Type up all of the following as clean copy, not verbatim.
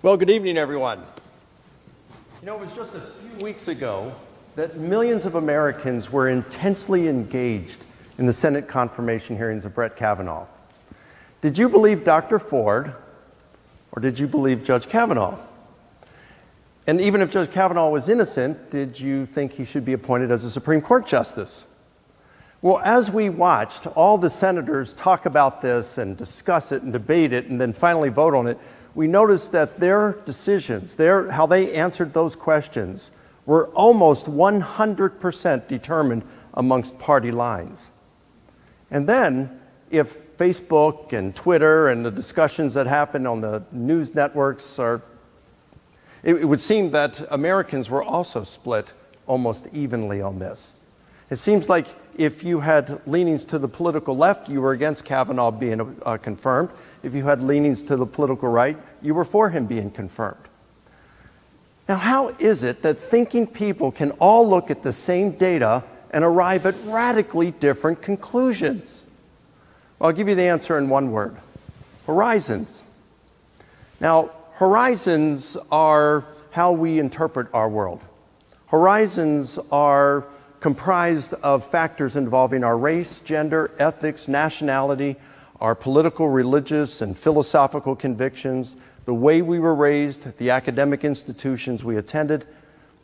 Well, good evening, everyone. You know, it was just a few weeks ago that millions of Americans were intensely engaged in the Senate confirmation hearings of Brett Kavanaugh. Did you believe Dr. Ford, or did you believe Judge Kavanaugh? And even if Judge Kavanaugh was innocent, did you think he should be appointed as a Supreme Court justice? Well, as we watched all the senators talk about this and discuss it and debate it and then finally vote on it, we noticed that their decisions, how they answered those questions, were almost 100% determined amongst party lines. And then, if Facebook and Twitter and the discussions that happen on the news networks it would seem that Americans were also split almost evenly on this. It seems like if you had leanings to the political left, you were against Kavanaugh being confirmed. If you had leanings to the political right, you were for him being confirmed. Now, how is it that thinking people can all look at the same data and arrive at radically different conclusions? Well, I'll give you the answer in one word: horizons. Now, horizons are how we interpret our world. Horizons are comprised of factors involving our race, gender, ethics, nationality, our political, religious, and philosophical convictions, the way we were raised, the academic institutions we attended,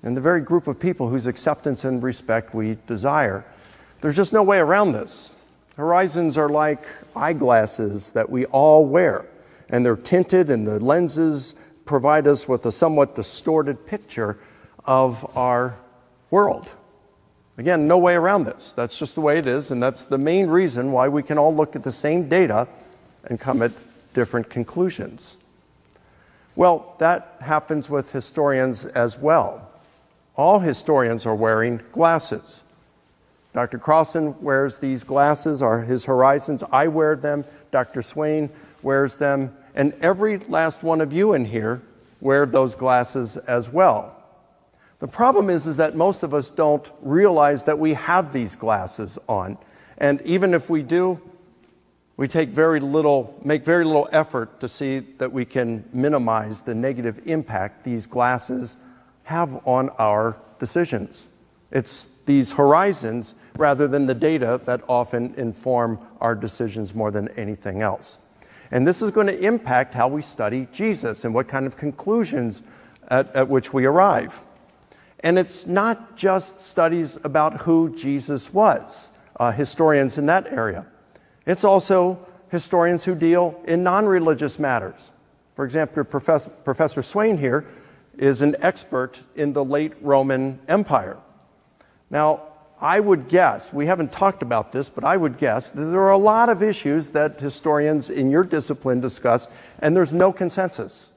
and the very group of people whose acceptance and respect we desire. There's just no way around this. Horizons are like eyeglasses that we all wear, and they're tinted, and the lenses provide us with a somewhat distorted picture of our world. Again, no way around this. That's just the way it is, and that's the main reason why we can all look at the same data and come at different conclusions. Well, that happens with historians as well. All historians are wearing glasses. Dr. Crossan wears these glasses, are his horizons. I wear them. Dr. Swain wears them. And every last one of you in here wear those glasses as well. The problem is that most of us don't realize that we have these glasses on. And even if we do, we make very little effort to see that we can minimize the negative impact these glasses have on our decisions. It's these horizons rather than the data that often inform our decisions more than anything else. And this is going to impact how we study Jesus and what kind of conclusions at which we arrive. And it's not just studies about who Jesus was, historians in that area. It's also historians who deal in non-religious matters. For example, Professor Swain here is an expert in the late Roman Empire. Now, I would guess, we haven't talked about this, but I would guess that there are a lot of issues that historians in your discipline discuss, and there's no consensus.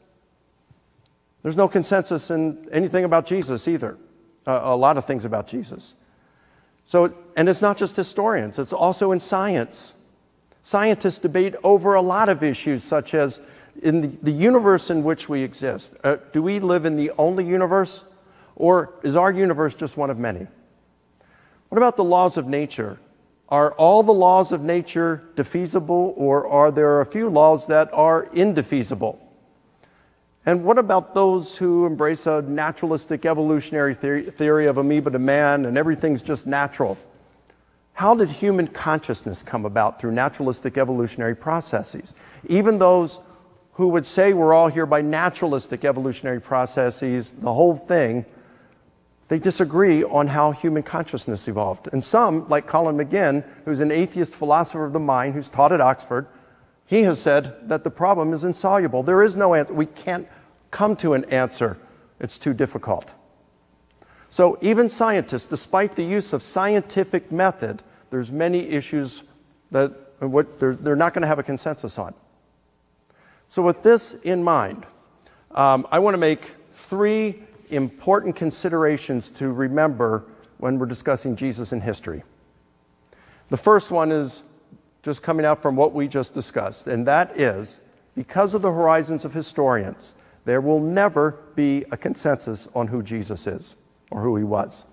There's no consensus in anything about Jesus either, a lot of things about Jesus. And it's not just historians, it's also in science. Scientists debate over a lot of issues, such as in the universe in which we exist. Do we live in the only universe, or is our universe just one of many? What about the laws of nature? Are all the laws of nature defeasible, or are there a few laws that are indefeasible? And what about those who embrace a naturalistic evolutionary theory of amoeba to man and everything's just natural? How did human consciousness come about through naturalistic evolutionary processes? Even those who would say we're all here by naturalistic evolutionary processes, the whole thing, they disagree on how human consciousness evolved. And some, like Colin McGinn, who's an atheist philosopher of the mind who's taught at Oxford, he has said that the problem is insoluble. There is no answer. We can't come to an answer. It's too difficult. So even scientists, despite the use of scientific method, there's many issues that they're not going to have a consensus on. So with this in mind, I want to make three important considerations to remember when we're discussing Jesus in history. The first one is just coming out from what we just discussed, and that is, because of the horizons of historians, there will never be a consensus on who Jesus is or who he was.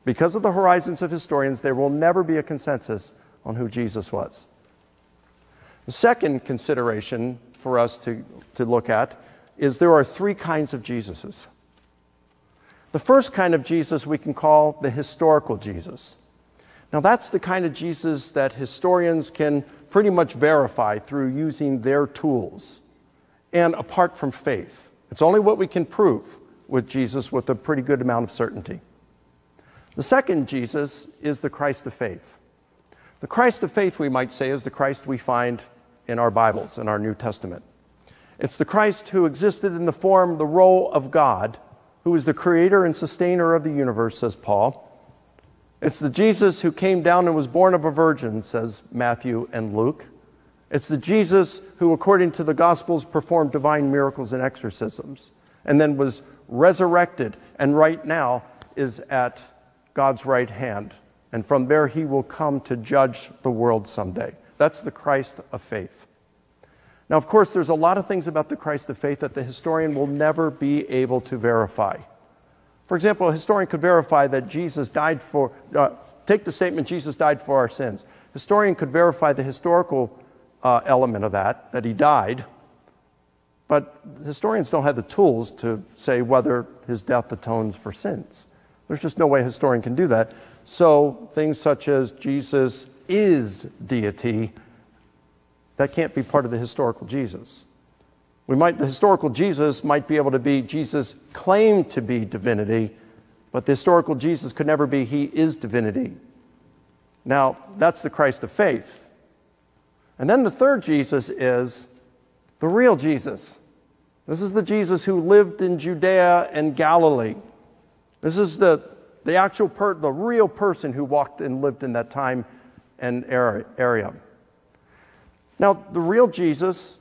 Because of the horizons of historians, there will never be a consensus on who Jesus was. The second consideration for us to look at is there are three kinds of Jesuses. The first kind of Jesus we can call the historical Jesus. Now that's the kind of Jesus that historians can pretty much verify through using their tools and apart from faith. It's only what we can prove with Jesus with a pretty good amount of certainty. The second Jesus is the Christ of faith. The Christ of faith, we might say, is the Christ we find in our Bibles, in our New Testament. It's the Christ who existed in the form, the role of God, who is the creator and sustainer of the universe, says Paul. It's the Jesus who came down and was born of a virgin, says Matthew and Luke. It's the Jesus who, according to the Gospels, performed divine miracles and exorcisms, and then was resurrected, and right now is at God's right hand. And from there he will come to judge the world someday. That's the Christ of faith. Now, of course, there's a lot of things about the Christ of faith that the historian will never be able to verify. For example, a historian could verify that Jesus died for, take the statement, Jesus died for our sins. Historian could verify the historical element of that he died, but historians don't have the tools to say whether his death atones for sins. There's just no way a historian can do that. So things such as Jesus is deity, that can't be part of the historical Jesus. The historical Jesus might be able to be Jesus claimed to be divinity, but the historical Jesus could never be he is divinity. Now, that's the Christ of faith. And then the third Jesus is the real Jesus. This is the Jesus who lived in Judea and Galilee. This is the real person who walked and lived in that time and area. Now, the real Jesus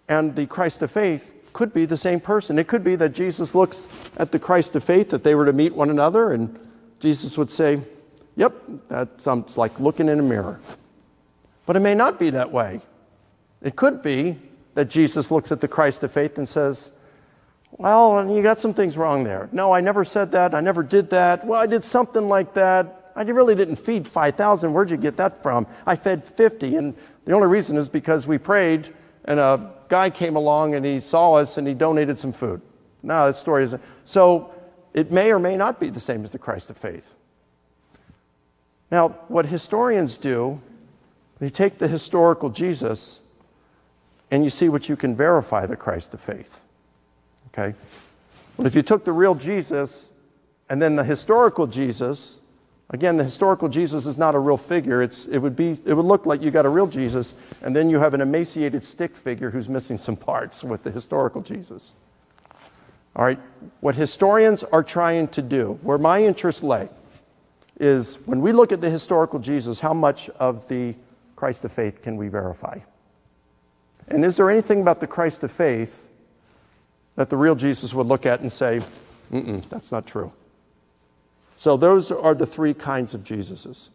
and the Christ of faith could be the same person. It could be that Jesus looks at the Christ of faith, that they were to meet one another, and Jesus would say, yep, that sounds like looking in a mirror. But it may not be that way. It could be that Jesus looks at the Christ of faith and says, well, you got some things wrong there. No, I never said that. I never did that. Well, I did something like that. I really didn't feed 5,000. Where'd you get that from? I fed 50, and the only reason is because we prayed and a guy came along and he saw us and he donated some food. No, that story isn't. So it may or may not be the same as the Christ of faith. Now, what historians do, they take the historical Jesus and you see what you can verify the Christ of faith. Okay? But if you took the real Jesus and then the historical Jesus, again, the historical Jesus is not a real figure. It would look like you got a real Jesus, and then you have an emaciated stick figure who's missing some parts with the historical Jesus. All right, what historians are trying to do, where my interests lay, is when we look at the historical Jesus, how much of the Christ of faith can we verify? And is there anything about the Christ of faith that the real Jesus would look at and say, that's not true? So those are the three kinds of Jesuses.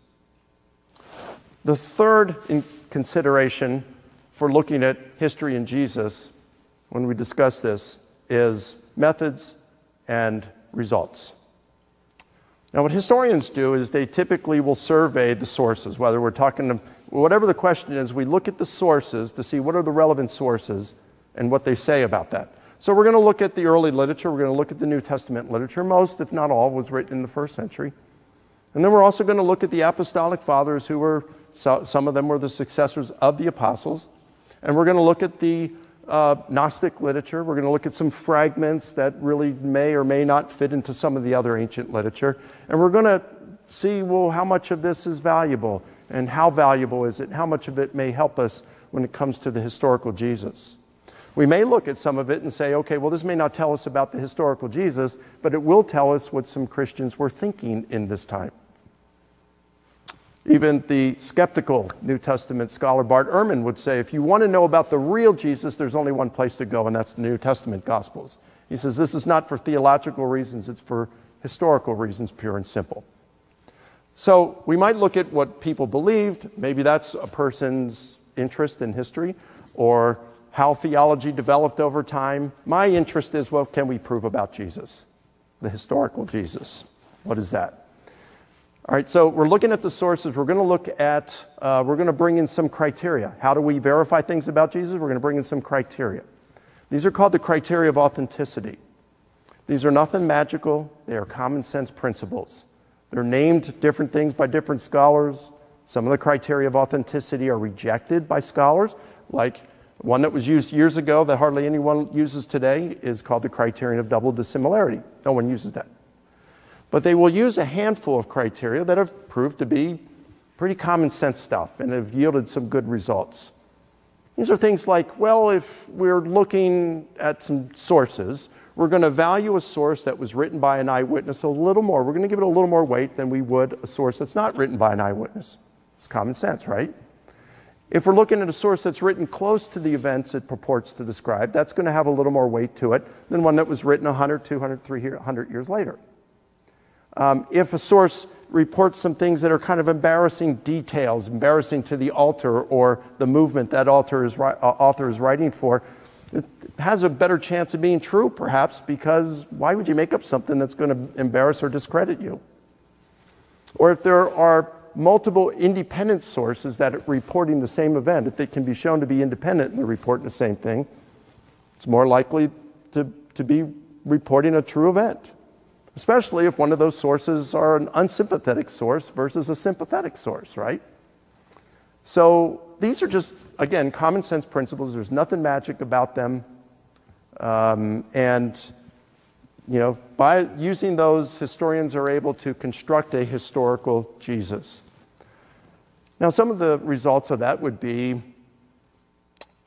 The third consideration for looking at history and Jesus, when we discuss this, is methods and results. Now, what historians do is they typically will survey the sources, whether we're talking to, whatever the question is, we look at the sources to see what are the relevant sources and what they say about that. So we're going to look at the early literature. We're going to look at the New Testament literature. Most, if not all, was written in the first century. And then we're also going to look at the apostolic fathers who were, some of them were the successors of the apostles. And we're going to look at the Gnostic literature. We're going to look at some fragments that really may or may not fit into some of the other ancient literature. And we're going to see, well, how much of this is valuable and how valuable is it? How much of it may help us when it comes to the historical Jesus? We may look at some of it and say, okay, well, this may not tell us about the historical Jesus, but it will tell us what some Christians were thinking in this time. Even the skeptical New Testament scholar Bart Ehrman would say, if you want to know about the real Jesus, there's only one place to go, and that's the New Testament Gospels. He says this is not for theological reasons, it's for historical reasons, pure and simple. So we might look at what people believed. Maybe that's a person's interest in history, or how theology developed over time. My interest is, well, can we prove about Jesus, the historical Jesus? What is that? All right, so we're looking at the sources. We're going to look at, we're going to bring in some criteria. How do we verify things about Jesus? We're going to bring in some criteria. These are called the criteria of authenticity. These are nothing magical. They are common sense principles. They're named different things by different scholars. Some of the criteria of authenticity are rejected by scholars, like one that was used years ago that hardly anyone uses today is called the criterion of double dissimilarity. No one uses that. But they will use a handful of criteria that have proved to be pretty common sense stuff and have yielded some good results. These are things like, well, if we're looking at some sources, we're going to value a source that was written by an eyewitness a little more. We're going to give it a little more weight than we would a source that's not written by an eyewitness. It's common sense, right? If we're looking at a source that's written close to the events it purports to describe, that's going to have a little more weight to it than one that was written 100, 200, 300 years later. If a source reports some things that are kind of embarrassing details, embarrassing to the author or the movement that author is writing for, it has a better chance of being true, perhaps, because why would you make up something that's going to embarrass or discredit you? Or if there are multiple independent sources that are reporting the same event, if they can be shown to be independent and they're reporting the same thing, it's more likely to be reporting a true event, especially if one of those sources are an unsympathetic source versus a sympathetic source, right? So these are just, again, common sense principles. There's nothing magic about them. You know, by using those, historians are able to construct a historical Jesus. Now, some of the results of that would be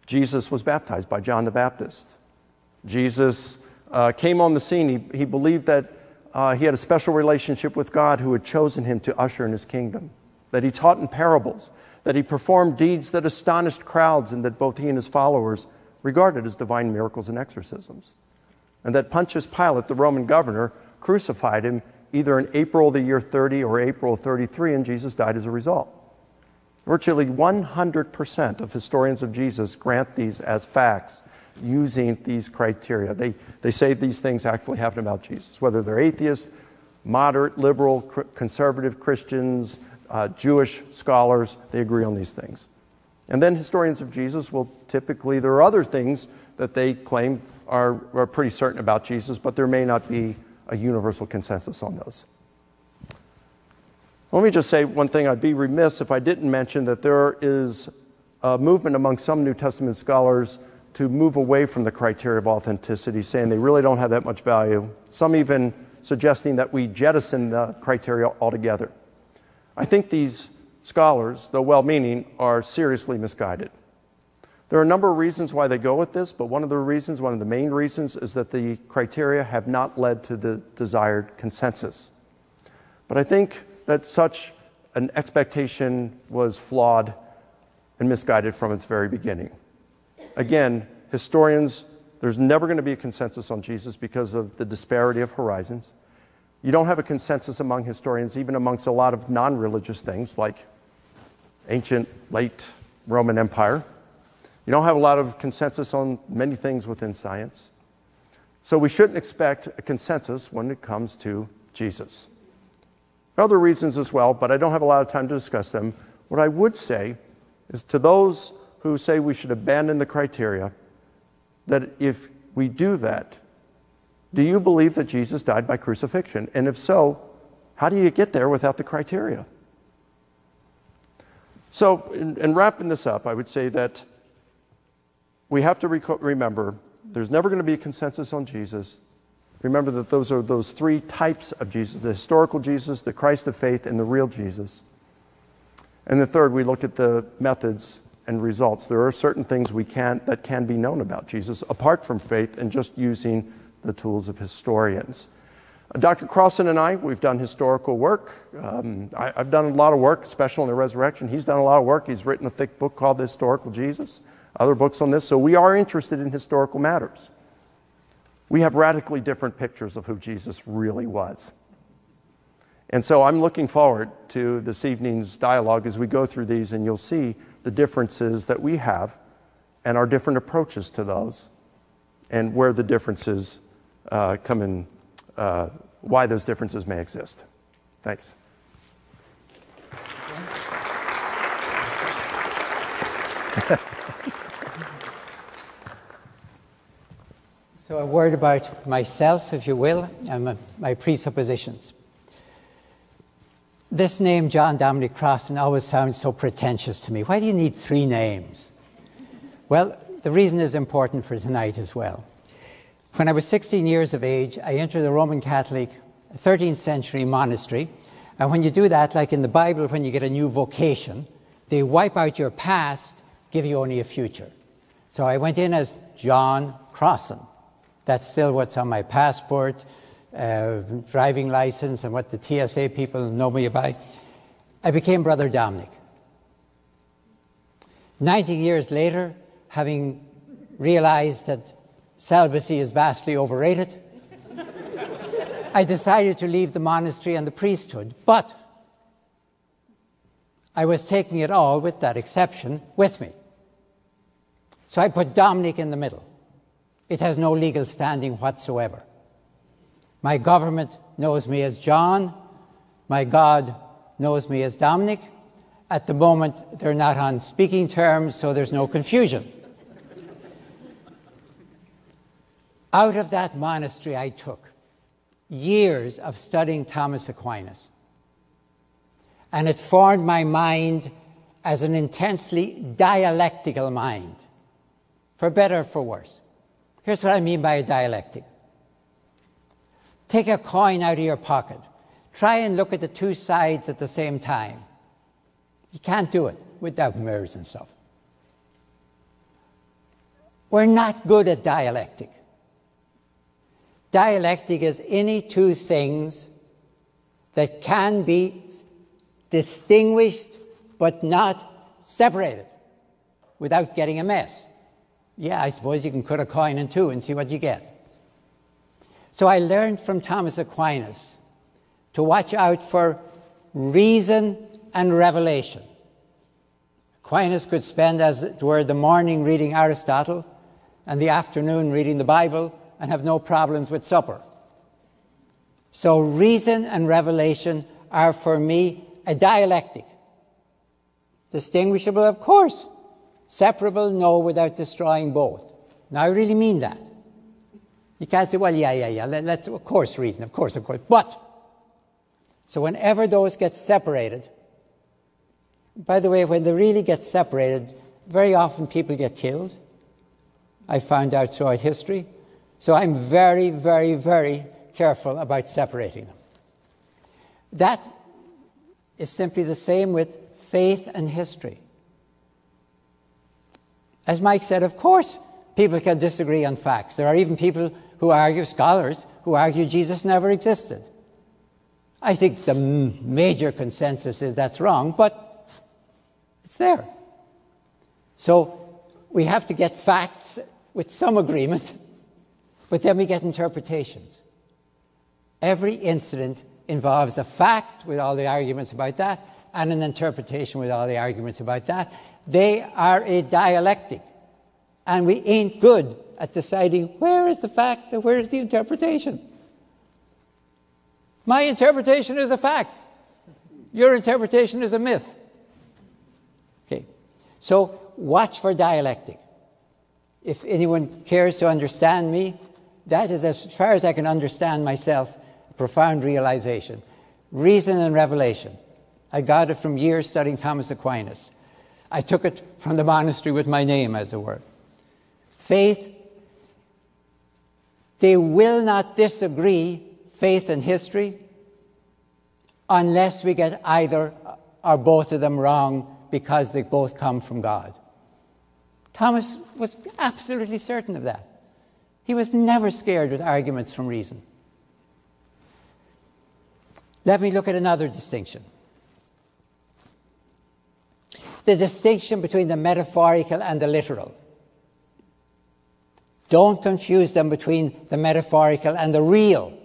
Jesus was baptized by John the Baptist. Jesus came on the scene. He believed that he had a special relationship with God who had chosen him to usher in his kingdom, that he taught in parables, that he performed deeds that astonished crowds and that both he and his followers regarded as divine miracles and exorcisms. And that Pontius Pilate, the Roman governor, crucified him either in April of the year 30 or April of 33, and Jesus died as a result. Virtually 100% of historians of Jesus grant these as facts using these criteria. They say these things actually happen about Jesus, whether they're atheists, moderate, liberal, conservative Christians, Jewish scholars, they agree on these things. And then historians of Jesus will typically, there are other things that they claim are pretty certain about Jesus, but there may not be a universal consensus on those. Let me just say one thing. I'd be remiss if I didn't mention that there is a movement among some New Testament scholars to move away from the criteria of authenticity, saying they really don't have that much value. Some even suggesting that we jettison the criteria altogether. I think these scholars, though well-meaning, are seriously misguided. There are a number of reasons why they go with this, but one of the main reasons is that the criteria have not led to the desired consensus. But I think that such an expectation was flawed and misguided from its very beginning. Again, historians, there's never going to be a consensus on Jesus because of the disparity of horizons. You don't have a consensus among historians, even amongst a lot of non-religious things like ancient, late Roman Empire. You don't have a lot of consensus on many things within science. So we shouldn't expect a consensus when it comes to Jesus. There are other reasons as well, but I don't have a lot of time to discuss them. What I would say is to those who say we should abandon the criteria, that if we do that, do you believe that Jesus died by crucifixion? And if so, how do you get there without the criteria? So, in wrapping this up, I would say that we have to remember there's never going to be a consensus on Jesus. Remember that those are those three types of Jesus: the historical Jesus, the Christ of faith, and the real Jesus. And the third, we look at the methods and results. There are certain things that can be known about Jesus apart from faith and just using the tools of historians. Dr. Crossan and I, we've done historical work. I've done a lot of work, especially on the resurrection. He's done a lot of work. He's written a thick book called The Historical Jesus, other books on this. So we are interested in historical matters. We have radically different pictures of who Jesus really was. And so I'm looking forward to this evening's dialogue as we go through these, and you'll see the differences that we have and our different approaches to those and where the differences come in, why those differences may exist. Thanks. So a word about myself, if you will, and my presuppositions. This name, John Dominic Crossan, always sounds so pretentious to me. Why do you need 3 names? Well, the reason is important for tonight as well. When I was 16 years of age, I entered a Roman Catholic 13th century monastery. And when you do that, like in the Bible, when you get a new vocation, they wipe out your past, give you only a future. So I went in as John Crossan. That's still what's on my passport, driving license, and what the TSA people know me by. I became Brother Dominic. 19 years later, having realized that celibacy is vastly overrated, I decided to leave the monastery and the priesthood, but I was taking it all, with that exception, with me. So I put Dominic in the middle. It has no legal standing whatsoever. My government knows me as John. My God knows me as Dominic. At the moment, they're not on speaking terms, so there's no confusion. Out of that monastery, I took years of studying Thomas Aquinas. And it formed my mind as an intensely dialectical mind, for better or for worse. Here's what I mean by a dialectic. Take a coin out of your pocket. Try and look at the 2 sides at the same time. You can't do it without mirrors and stuff. We're not good at dialectic. Dialectic is any 2 things that can be distinguished but not separated without getting a mess. Yeah, I suppose you can cut a coin in 2 and see what you get. So I learned from Thomas Aquinas to watch out for reason and revelation. Aquinas could spend, as it were, the morning reading Aristotle and the afternoon reading the Bible and have no problems with supper. So reason and revelation are, for me, a dialectic. Distinguishable, of course. Separable, no, without destroying both. Now, I really mean that. You can't say, well, yeah, let's, of course, reason, of course. But, so whenever those get separated, by the way, when they really get separated, very often people get killed. I found out throughout history. So I'm very, very, very careful about separating them. That is simply the same with faith and history. As Mike said, of course, people can disagree on facts. There are even people who argue, scholars, who argue Jesus never existed. I think the major consensus is that's wrong, but it's there. So we have to get facts with some agreement, but then we get interpretations. Every incident involves a fact with all the arguments about that, and an interpretation with all the arguments about that. They are a dialectic, and we ain't good at deciding where is the fact and where is the interpretation. My interpretation is a fact. Your interpretation is a myth. Okay, so watch for dialectic. If anyone cares to understand me, that is, as far as I can understand myself, a profound realization. Reason and revelation. I got it from years studying Thomas Aquinas. I took it from the monastery with my name, as it were. Faith, they will not disagree, faith and history, unless we get either or both of them wrong, because they both come from God. Thomas was absolutely certain of that. He was never scared with arguments from reason. Let me look at another distinction. The distinction between the metaphorical and the literal. Don't confuse them between the metaphorical and the real.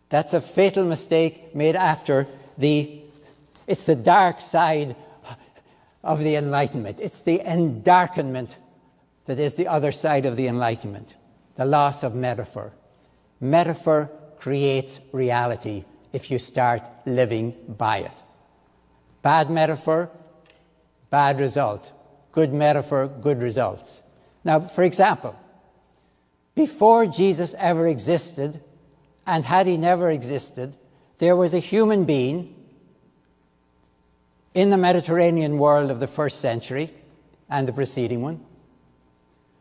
That's a fatal mistake made after it's the dark side of the Enlightenment. It's the endarkenment that is the other side of the Enlightenment, the loss of metaphor. Metaphor creates reality if you start living by it. Bad metaphor, bad result. Good metaphor, good results. Now, for example, before Jesus ever existed, and had he never existed, there was a human being in the Mediterranean world of the first century and the preceding one,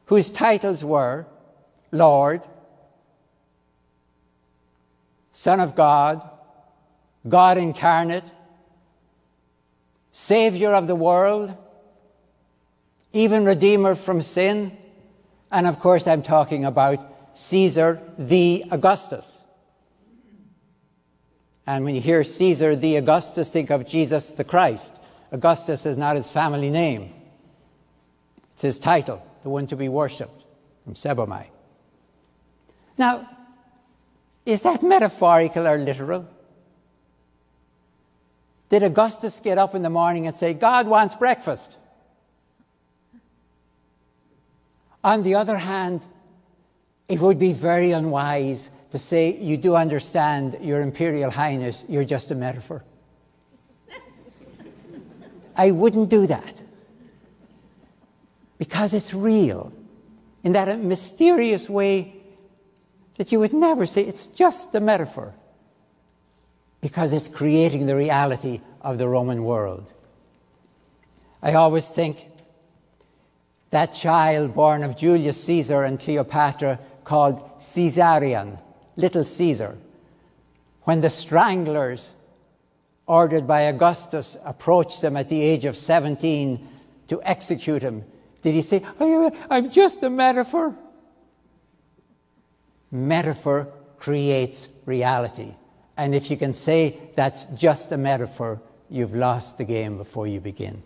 whose titles were Lord, Son of God, God incarnate, Savior of the world, even Redeemer from sin, and of course I'm talking about Caesar the Augustus. And when you hear Caesar the Augustus, think of Jesus the Christ. Augustus is not his family name. It's his title, the one to be worshipped, from Sebomai. Now, is that metaphorical or literal? Did Augustus get up in the morning and say, God wants breakfast? On the other hand, it would be very unwise to say, you do understand, Your Imperial Highness, you're just a metaphor. I wouldn't do that. Because it's real, in that mysterious way that you would never say, it's just a metaphor. Because it's creating the reality of the Roman world. I always think that child born of Julius Caesar and Cleopatra called Caesarion, Little Caesar, when the stranglers ordered by Augustus approached him at the age of 17 to execute him, did he say, I'm just a metaphor? Metaphor creates reality. And if you can say that's just a metaphor, you've lost the game before you begin.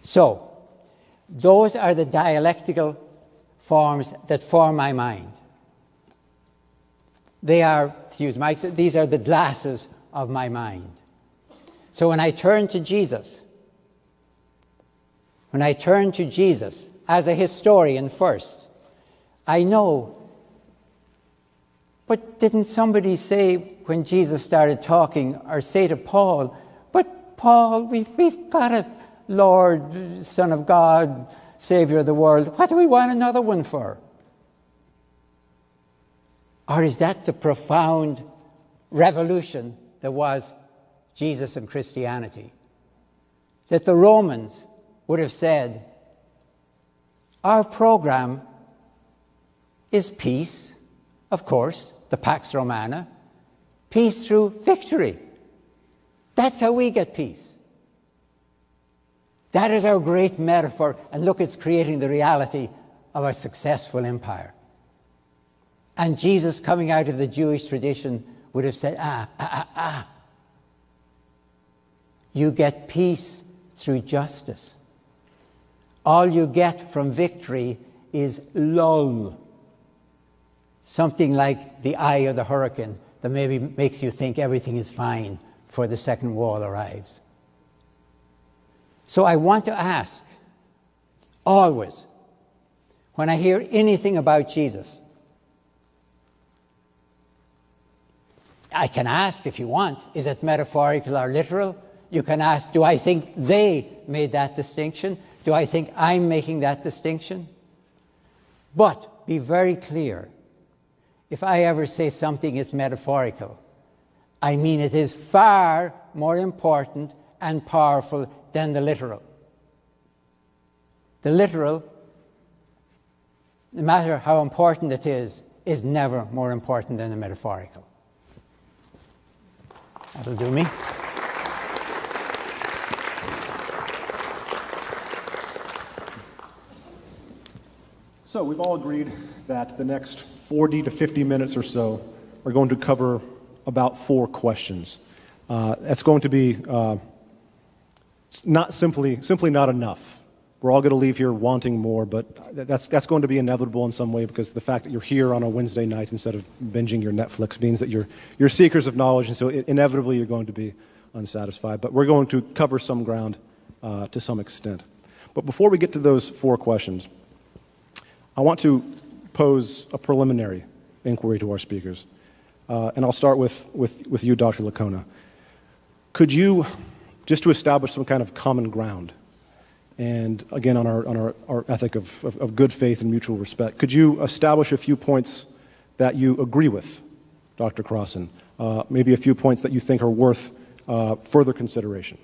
So, those are the dialectical forms that form my mind. They are, to use Mike's, these are the glasses of my mind. So when I turn to Jesus, as a historian first, I know, but didn't somebody say when Jesus started talking, or say to Paul, but Paul, we've got a Lord, Son of God, Savior of the world. What do we want another one for? Or is that the profound revolution that was Jesus and Christianity? That the Romans would have said, our program is peace, of course, the Pax Romana, peace through victory. That's how we get peace. That is our great metaphor, and look, it's creating the reality of a successful empire. And Jesus, coming out of the Jewish tradition, would have said, you get peace through justice. All you get from victory is lull. Something like the eye of the hurricane that maybe makes you think everything is fine before the second wall arrives. So I want to ask, always, when I hear anything about Jesus, I can ask if you want, is it metaphorical or literal? You can ask, do I think they made that distinction? Do I think I'm making that distinction? But be very clear, if I ever say something is metaphorical, I mean it is far more important and powerful than the literal. The literal, no matter how important it is never more important than the metaphorical. That'll do me. So we've all agreed that the next 40 to 50 minutes or so are going to cover about 4 questions. That's going to be not simply not enough. We're all going to leave here wanting more, but that's going to be inevitable in some way, because the fact that you're here on a Wednesday night instead of binging your Netflix means that you're seekers of knowledge, and so inevitably you're going to be unsatisfied. But we're going to cover some ground to some extent. But before we get to those 4 questions, I want to pose a preliminary inquiry to our speakers. And I'll start with you, Dr. Licona. Could you, just to establish some kind of common ground, and again on our ethic of good faith and mutual respect. Could you establish a few points that you agree with, Dr. Crossan? Maybe a few points that you think are worth further consideration.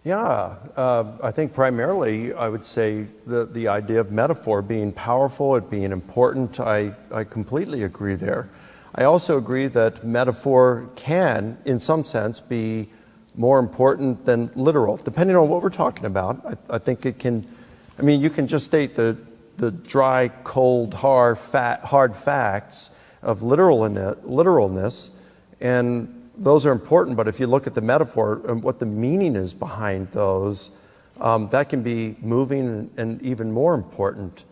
Yeah, I think primarily I would say the idea of metaphor being powerful, it being important, I completely agree there. I also agree that metaphor can, in some sense, be more important than literal, depending on what we're talking about. I think it can, I mean, you can just state the dry, cold, hard facts of literalness, and those are important, but if you look at the metaphor and what the meaning is behind those, that can be moving and even more important.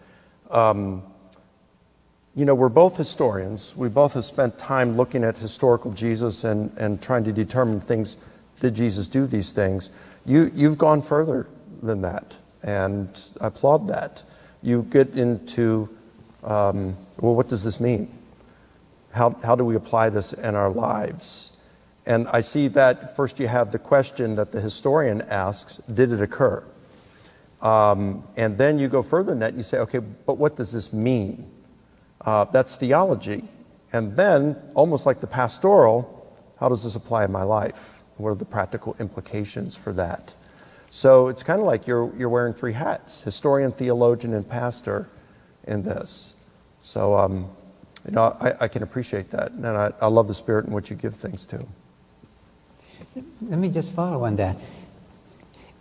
You know, we're both historians. We both have spent time looking at historical Jesus and trying to determine things. Did Jesus do these things? You've gone further than that, and I applaud that. You get into, well, what does this mean? How do we apply this in our lives? And I see that first you have the question that the historian asks, did it occur? And then you go further than that and you say, okay, but what does this mean? That's theology. And then, almost like the pastoral, how does this apply in my life? What are the practical implications for that? So it's kind of like you're wearing three hats, historian, theologian, and pastor in this. So, you know, I can appreciate that. And I love the spirit in which you give things to. Let me just follow on that.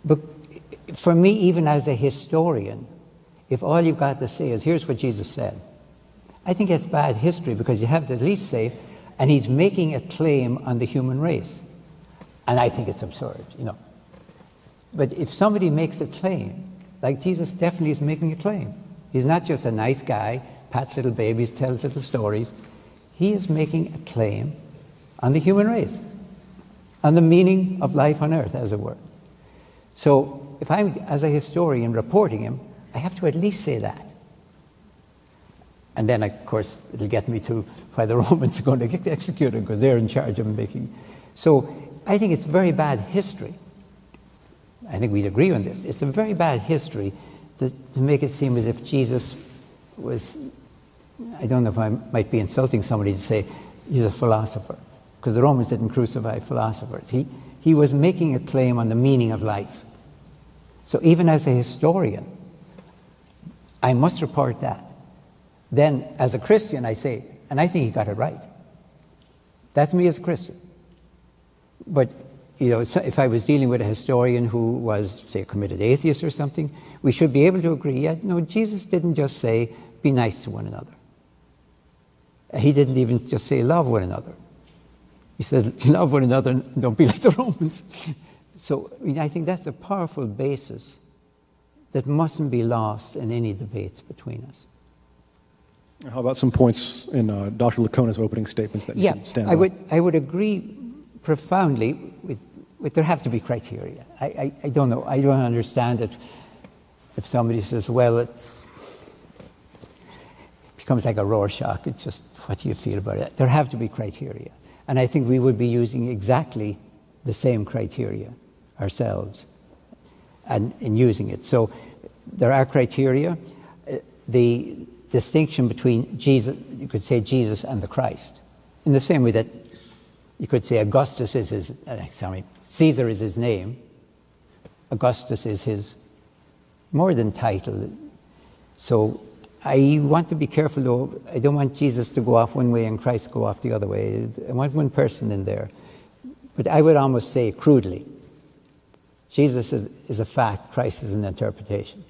But for me, even as a historian, if all you've got to say is, here's what Jesus said, I think it's bad history, because you have to at least say, and he's making a claim on the human race. And I think it's absurd, you know. But if somebody makes a claim, like Jesus definitely is making a claim. He's not just a nice guy, pats little babies, tells little stories. He is making a claim on the human race, on the meaning of life on earth, as it were. So if I'm, as a historian, reporting him, I have to at least say that. And then, of course, it'll get me to why the Romans are going to get executed, because they're in charge of making. So I think it's very bad history. I think we'd agree on this. It's a very bad history to make it seem as if Jesus was, I don't know if I might be insulting somebody to say he's a philosopher, because the Romans didn't crucify philosophers. He was making a claim on the meaning of life. So even as a historian, I must report that. Then, as a Christian, I say, and I think he got it right. That's me as a Christian. But, you know, if I was dealing with a historian who was, say, a committed atheist or something, we should be able to agree, yeah, no, Jesus didn't just say, be nice to one another. He didn't even just say, love one another. He said, love one another and don't be like the Romans. So, I mean, I think that's a powerful basis that mustn't be lost in any debates between us. How about some points in Dr. Licona's opening statements that you should stand by? I would agree profoundly with there have to be criteria. I don't know. I don't understand it if somebody says, well, it becomes like a Rorschach. It's just, what do you feel about it? There have to be criteria. And I think we would be using exactly the same criteria ourselves and in using it. So there are criteria. The distinction between Jesus, you could say Jesus and the Christ, in the same way that you could say Augustus is his, Caesar is his name. Augustus is his more than title. So I want to be careful, though. I don't want Jesus to go off one way and Christ go off the other way. I want one person in there. But I would almost say crudely, Jesus is a fact, Christ is an interpretation.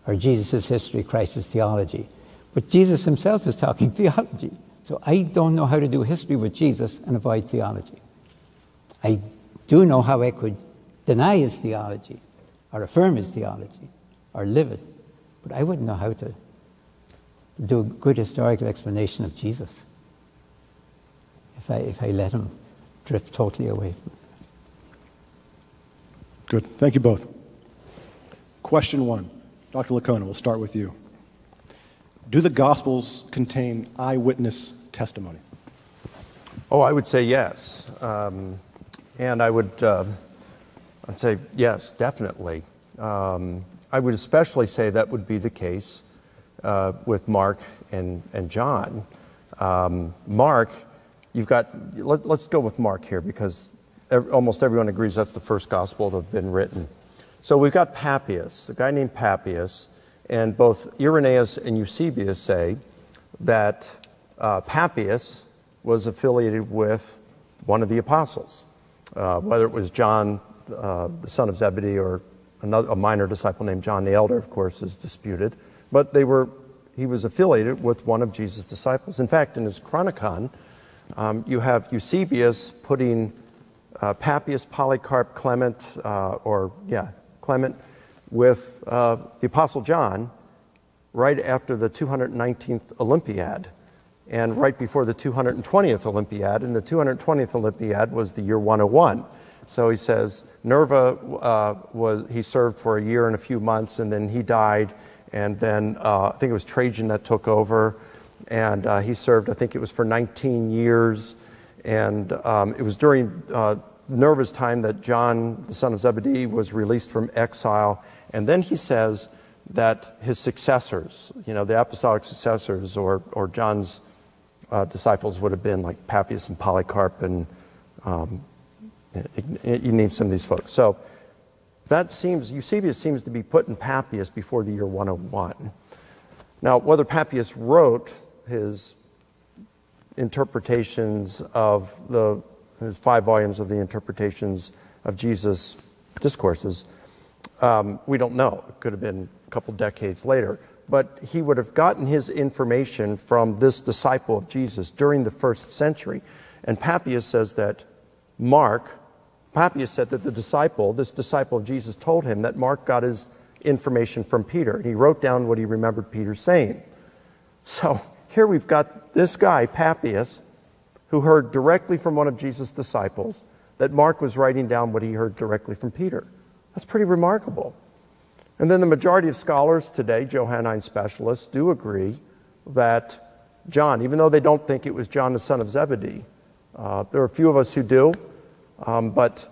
Or Jesus is history, Christ is theology. But Jesus himself is talking theology. So I don't know how to do history with Jesus and avoid theology. I do know how I could deny his theology, or affirm his theology, or live it. But I wouldn't know how to do a good historical explanation of Jesus if I let him drift totally away from it. Good. Thank you both. Question one. Dr. Licona, we'll start with you. Do the Gospels contain eyewitness testimony? Oh, I would say yes. And I'd say yes, definitely. I would especially say that would be the case with Mark and John. Mark, let's go with Mark here, because almost everyone agrees that's the first gospel to have been written. So we've got Papias, a guy named Papias, and both Irenaeus and Eusebius say that Papias was affiliated with one of the apostles, whether it was John, the son of Zebedee, or a minor disciple named John the Elder, of course, is disputed. But he was affiliated with one of Jesus' disciples. In fact, in his Chronicon, you have Eusebius putting Papias, Polycarp, Clement, Clement, with the Apostle John right after the 219th Olympiad and right before the 220th Olympiad. And the 220th Olympiad was the year 101. So he says Nerva he served for a year and a few months, and then he died. And then I think it was Trajan that took over, and he served, I think it was for 19 years. And it was during Nerva's time that John, the son of Zebedee, was released from exile. And then he says that his successors, the apostolic successors, or John's disciples would have been like Papias and Polycarp, and you name some of these folks. So Eusebius seems to be putting Papias before the year 101. Now, whether Papias wrote his interpretations of his 5 volumes of the interpretations of Jesus' discourses, we don't know. It could have been a couple decades later. But he would have gotten his information from this disciple of Jesus during the 1st century. And Papias says that Papias said that this disciple of Jesus, told him that Mark got his information from Peter. And he wrote down what he remembered Peter saying. So here we've got this guy, Papias, who heard directly from one of Jesus' disciples that Mark was writing down what he heard directly from Peter. That's pretty remarkable. And then the majority of scholars today, Johannine specialists, do agree that John, even though they don't think it was John the son of Zebedee, there are a few of us who do, but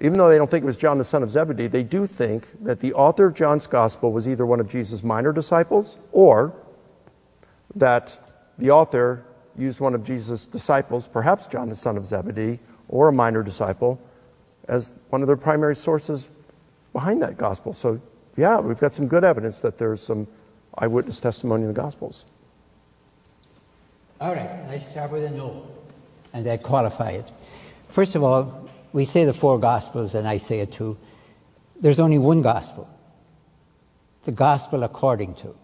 even though they don't think it was John the son of Zebedee, they do think that the author of John's gospel was either one of Jesus' minor disciples, or that the author used one of Jesus' disciples, perhaps John the son of Zebedee, or a minor disciple, as one of their primary sources behind that gospel. So yeah, we've got some good evidence that there's some eyewitness testimony in the Gospels. All right, let's start with a no, and I'd qualify it. First of all, we say the 4 Gospels, and I say it too. There's only one Gospel, the Gospel according to.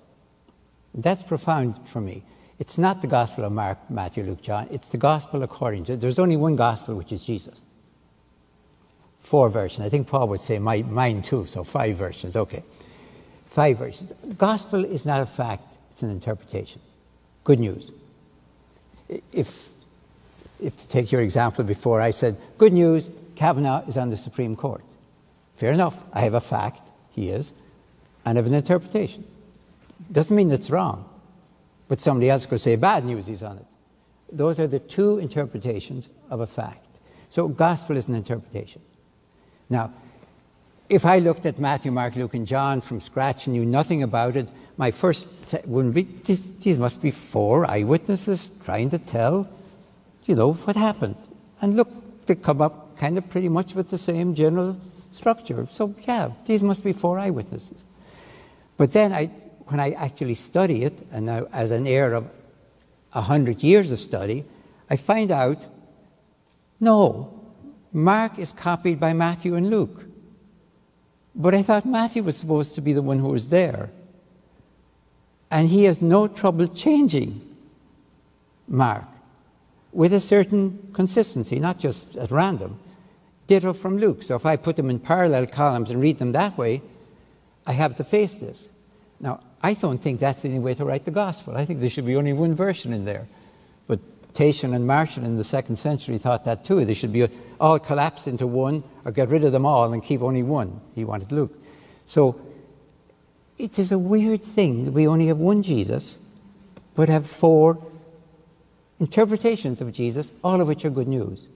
That's profound for me. It's not the Gospel of Mark, Matthew, Luke, John. It's the Gospel according to. There's only one Gospel, which is Jesus. 4 versions. I think Paul would say mine too, so 5 versions. Okay. 5 versions. Gospel is not a fact, it's an interpretation. Good news. If to take your example before, I said, good news, Kavanaugh is on the Supreme Court. Fair enough. I have a fact, he is, and I have an interpretation. Doesn't mean it's wrong, but somebody else could say bad news, he's on it. Those are the 2 interpretations of a fact. So gospel is an interpretation. Now, if I looked at Matthew, Mark, Luke, and John from scratch and knew nothing about it, my first wouldn't be, these must be 4 eyewitnesses trying to tell, what happened. And look, they come up kind of pretty much with the same general structure. So yeah, these must be 4 eyewitnesses. But then when I actually study it, and now as an heir of 100 years of study, I find out, no, Mark is copied by Matthew and Luke. But I thought Matthew was supposed to be the one who was there. And he has no trouble changing Mark with a certain consistency, not just at random. Ditto from Luke. So if I put them in parallel columns and read them that way, I have to face this. Now, I don't think that's the only way to write the gospel. I think there should be only one version in there. But Tatian and Martian in the 2nd century thought that too. They should be all collapsed into one, or get rid of them all and keep only one. He wanted Luke. So it is a weird thing that we only have one Jesus, but have 4 interpretations of Jesus, all of which are good news.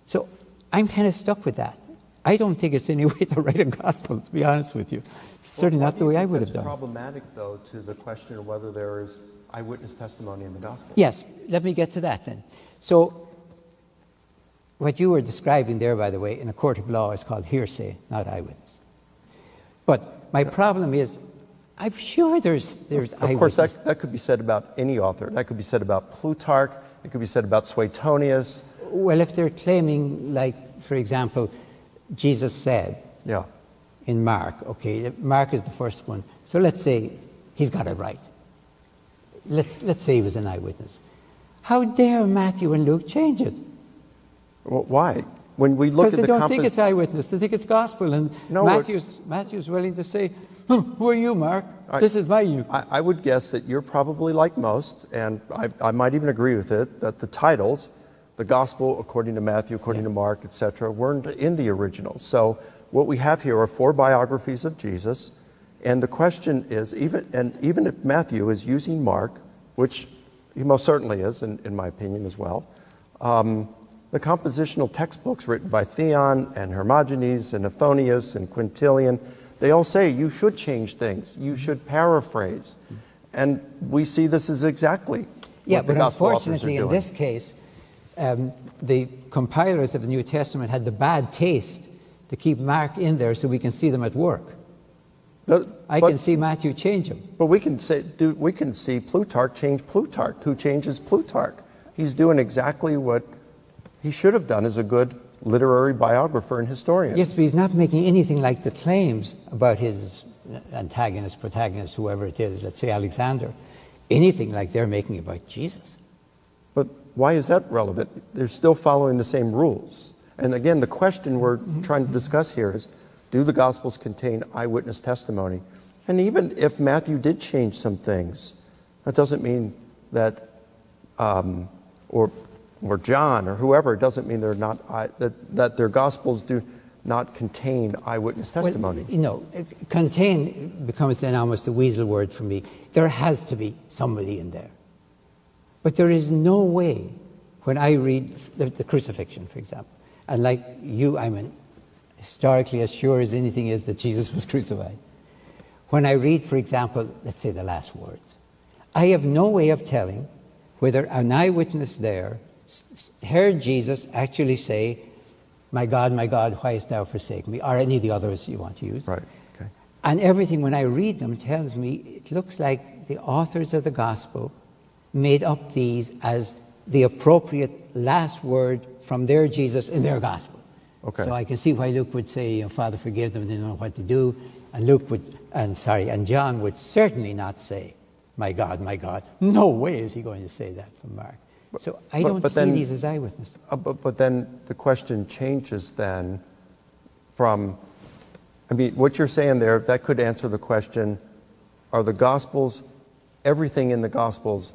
So I'm kind of stuck with that. I don't think it's any way to write a gospel, to be honest with you. Certainly not the way I would have done. It's problematic, though, to the question of whether there is eyewitness testimony in the gospel. Yes, let me get to that then. So, what you were describing there, by the way, in a court of law is called hearsay, not eyewitness. But my problem is, I'm sure there's eyewitness. Of course, that could be said about any author. That could be said about Plutarch. It could be said about Suetonius. Well, if they're claiming, like, for example, Jesus said in Mark, okay, Mark is the first one. So let's say he's got it right. Let's say he was an eyewitness. How dare Matthew and Luke change it? Well, why? When we look at the because they don't think it's eyewitness, they think it's gospel. And no, Matthew's willing to say, who are you, Mark? This is my you. I would guess that you're probably like most, and I might even agree with it, that the titles, the gospel according to Matthew, according to Mark, etc., weren't in the originals. So what we have here are 4 biographies of Jesus, and the question is, even if Matthew is using Mark, which he most certainly is, in my opinion as well, the compositional textbooks written by Theon and Hermogenes and Aphonius and Quintilian, they all say you should change things, you should paraphrase. And we see this as exactly what the gospel authors are doing. Unfortunately, in this case, the compilers of the New Testament had the bad taste to keep Mark in there so we can see them at work. I can see Matthew change them. But we can see Plutarch change Plutarch. Who changes Plutarch? He's doing exactly what he should have done as a good literary biographer and historian. Yes, but he's not making anything like the claims about his antagonist, protagonist, whoever it is, let's say Alexander, anything like they're making about Jesus. But why is that relevant? They're still following the same rules. And again, the question we're trying to discuss here is, do the Gospels contain eyewitness testimony? And even if Matthew did change some things, that doesn't mean that, or John or whoever, it doesn't mean they're not that their Gospels do not contain eyewitness testimony. Well, you know, contain becomes then almost a weasel word for me. There has to be somebody in there. But there is no way, when I read the crucifixion, for example, and like you, I'm historically as sure as anything is that Jesus was crucified. When I read, for example, let's say the last words, I have no way of telling whether an eyewitness there heard Jesus actually say, my God, why hast thou forsaken me? Or any of the others you want to use. Right. Okay. And everything, when I read them, tells me it looks like the authors of the gospel made up these as the appropriate last word from their Jesus in their gospel. Okay. So I can see why Luke would say, Father, forgive them, they don't know what to do. And John would certainly not say, my God, no way is he going to say that from Mark. So I don't see these as eyewitnesses. But then the question changes then from, I mean, what you're saying there, that could answer the question, are the Gospels, everything in the Gospels,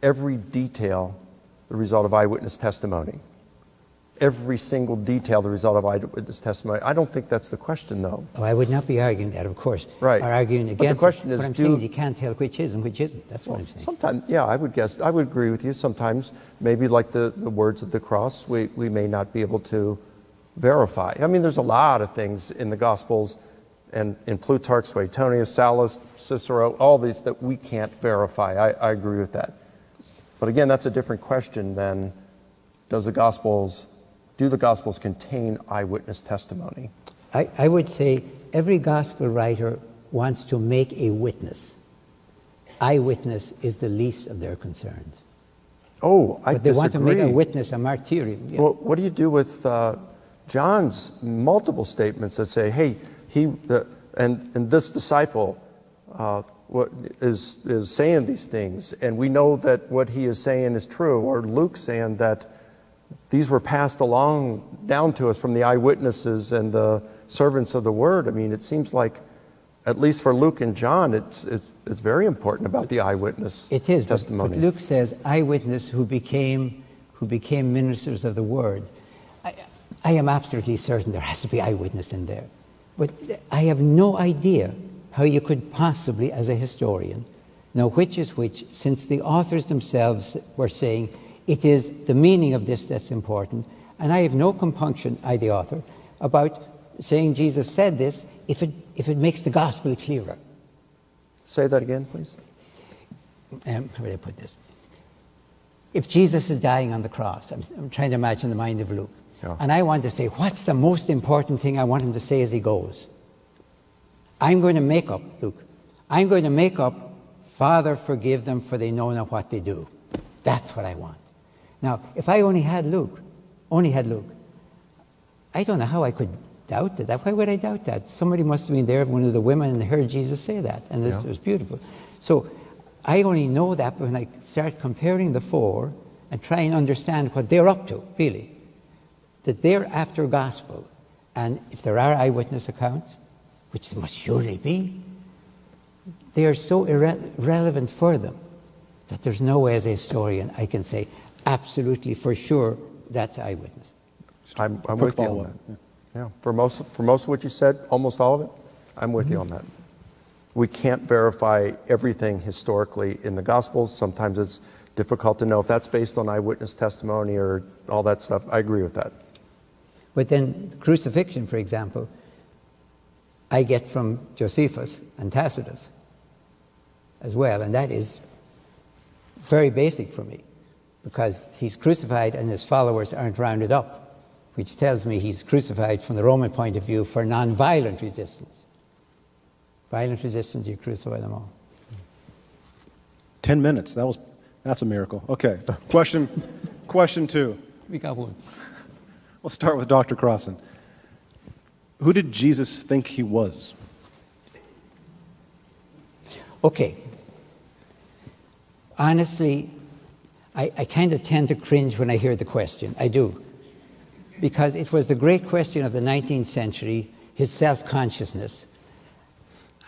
every detail, the result of eyewitness testimony? Every single detail, the result of eyewitness testimony? I don't think that's the question, though. Oh, I would not be arguing that, of course. Right. Or arguing against but the question is, what I'm saying is you can't tell which is and which isn't. That's what I'm saying. Sometimes, yeah, I would agree with you. Sometimes, maybe like the words of the cross, we may not be able to verify. I mean, there's a lot of things in the Gospels and in Plutarch, Suetonius, Sallust, Cicero, all these that we can't verify. I agree with that. But again, that's a different question than do the Gospels contain eyewitness testimony? I would say every gospel writer wants to make a witness. Eyewitness is the least of their concerns. Oh, I disagree. But they want to make a witness, a martyrium. Yeah. Well, what do you do with John's multiple statements that say, hey, and this disciple is saying these things, and we know that what he is saying is true, or Luke saying that these were passed along down to us from the eyewitnesses and the servants of the word. I mean, it seems like, at least for Luke and John, it's very important about the eyewitness testimony. It is, but Luke says eyewitness who became ministers of the word. I am absolutely certain there has to be eyewitness in there. But I have no idea how you could possibly, as a historian, know which is which, since the authors themselves were saying it is the meaning of this that's important. And I have no compunction, I the author, about saying Jesus said this if it makes the gospel clearer. Say that again, please. How would I put this? If Jesus is dying on the cross, I'm trying to imagine the mind of Luke, and I want to say, what's the most important thing I want him to say as he goes? I'm going to make up, Luke, I'm going to make up, Father, forgive them, for they know not what they do. That's what I want. Now, if I only had Luke, I don't know how I could doubt that. Why would I doubt that? Somebody must have been there, one of the women, and heard Jesus say that, and it was beautiful. So I only know that when I start comparing the four and try and understand what they're up to, really. That they're after gospel. And if there are eyewitness accounts, which there must surely be, they are so irrelevant for them that there's no way as a historian I can say absolutely for sure that's eyewitness. I'm with you on that. Yeah. For most of what you said, almost all of it, I'm with you on that. We can't verify everything historically in the Gospels. Sometimes it's difficult to know if that's based on eyewitness testimony or all that stuff. I agree with that. But then crucifixion, for example, I get from Josephus and Tacitus as well, and that is very basic for me because he's crucified and his followers aren't rounded up, which tells me he's crucified from the Roman point of view for non-violent resistance. Violent resistance, you crucify them all. 10 minutes. That's a miracle. Okay. Question two. We got one. We'll start with Dr. Crossan. Who did Jesus think he was? Okay. Honestly, I kind of tend to cringe when I hear the question. I do. Because it was the great question of the 19th century, his self-consciousness.